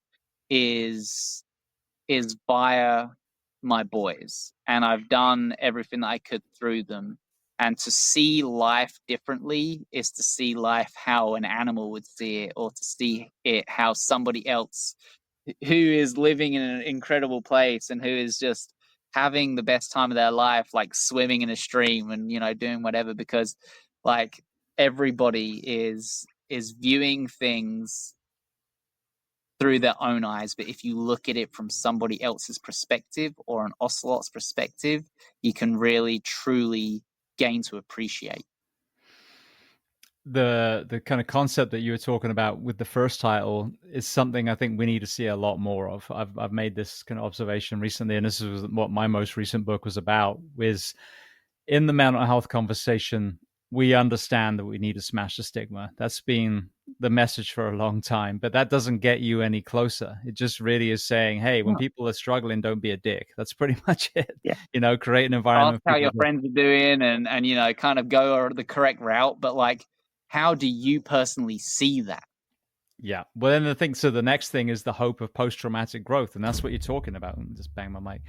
is is via my boys, and I've done everything that I could through them. And to see life differently is to see life how an animal would see it, or to see it how somebody else who is living in an incredible place and who is just having the best time of their life, like swimming in a stream and doing whatever, because like everybody is viewing things through their own eyes. But if you look at it from somebody else's perspective or an ocelot's perspective, you can really truly gain to appreciate.
The kind of concept that you were talking about with the first title is something I think we need to see a lot more of. I've made this kind of observation recently, and this is what my most recent book was about. Was in the mental health conversation, we understand that we need to smash the stigma. That's been the message for a long time, but that doesn't get you any closer. It just really is saying, hey, when
Yeah.
people are struggling, don't be a dick. That's pretty much it.
Yeah.
Create an
Ask
environment for
how
people
your
to.
friends are doing, and kind of go the correct route. But like, how do you personally see that?
Yeah. Well, then the next thing is the hope of post-traumatic growth. And that's what you're talking about. And just bang my mic.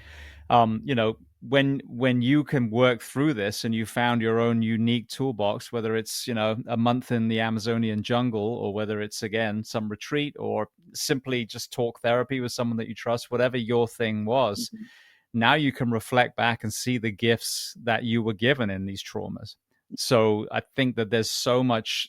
When you can work through this and you found your own unique toolbox, whether it's, a month in the Amazonian jungle, or whether it's, again, some retreat, or simply just talk therapy with someone that you trust, whatever your thing was,
Mm-hmm.
now you can reflect back and see the gifts that you were given in these traumas. So I think that there's so much,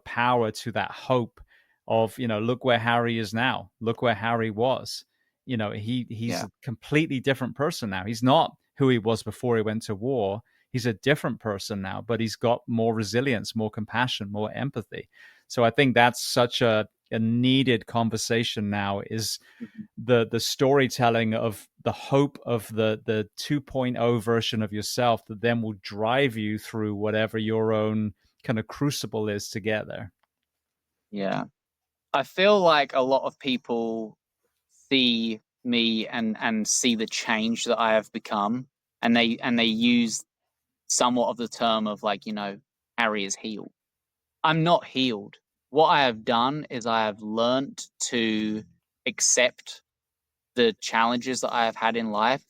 power to that hope of, look where Harry is now. Look where Harry was. He's
Yeah.
a completely different person now. He's not who he was before he went to war. He's a different person now, but he's got more resilience, more compassion, more empathy. So I think that's such a needed conversation now, is
Mm-hmm.
the storytelling of the hope of the 2.0 version of yourself that then will drive you through whatever your own kind of crucible is to get there.
Yeah. I feel like a lot of people see me and see the change that I have become, and they use somewhat of the term of like, Harry is healed. I'm not healed. What I have done is I have learnt to accept the challenges that I have had in life.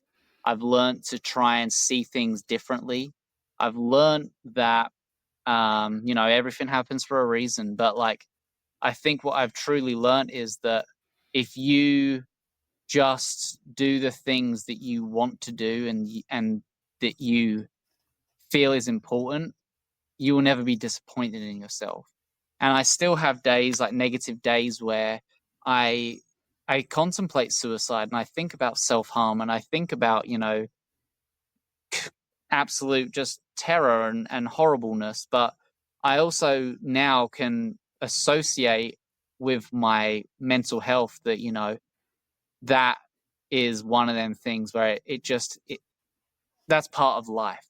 I've learnt to try and see things differently. I've learnt that everything happens for a reason, but like, I think what I've truly learnt is that if you just do the things that you want to do, and that you feel is important, you will never be disappointed in yourself. And I still have days, like negative days, where I I contemplate suicide, and I think about self-harm, and I think about, absolute just terror and horribleness. But I also now can associate with my mental health that, that is one of them things where that's part of life.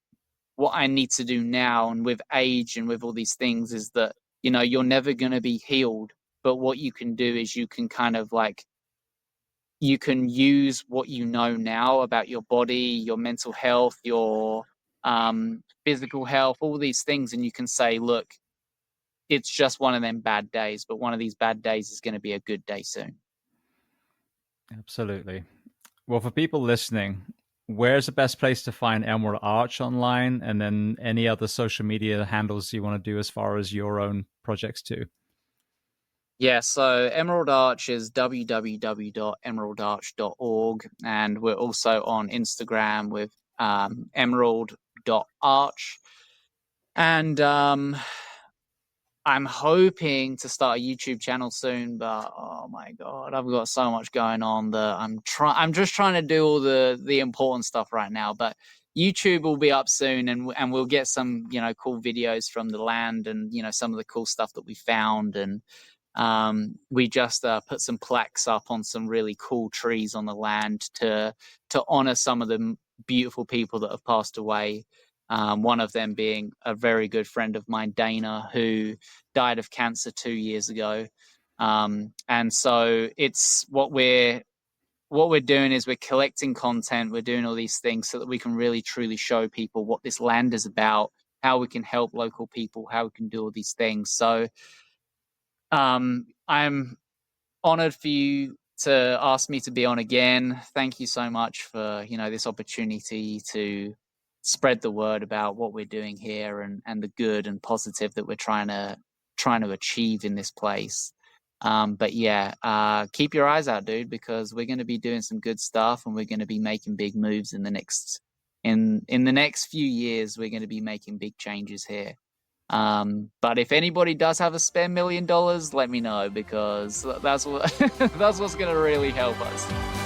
What I need to do now, and with age and with all these things, is that, you're never going to be healed. But what you can do is you can kind of like, you can use what you know now about your body, your mental health, your physical health, all these things, and you can say, look, it's just one of them bad days, but one of these bad days is going to be a good day soon.
Absolutely. Well, for people listening, where's the best place to find Emerald Arch online, and then any other social media handles you want to do as far as your own projects too?
Yeah, so Emerald Arch is www.emeraldarch.org, and we're also on Instagram with emerald.arch. And I'm hoping to start a YouTube channel soon, but oh my god, I've got so much going on that I'm just trying to do all the important stuff right now. But YouTube will be up soon, and we'll get some, cool videos from the land, and some of the cool stuff that we found. And we just put some plaques up on some really cool trees on the land to honor some of the beautiful people that have passed away. One of them being a very good friend of mine, Dana, who died of cancer 2 years ago. And so it's what we're doing is we're collecting content, we're doing all these things so that we can really truly show people what this land is about, how we can help local people, how we can do all these things. So I'm honored for you to ask me to be on again. Thank you so much for, this opportunity to spread the word about what we're doing here, and the good and positive that we're trying to achieve in this place. But yeah, keep your eyes out, dude, because we're going to be doing some good stuff, and we're going to be making big moves in the next few years. We're going to be making big changes here. But if anybody does have a spare $1 million, let me know, because that's what that's what's going to really help us.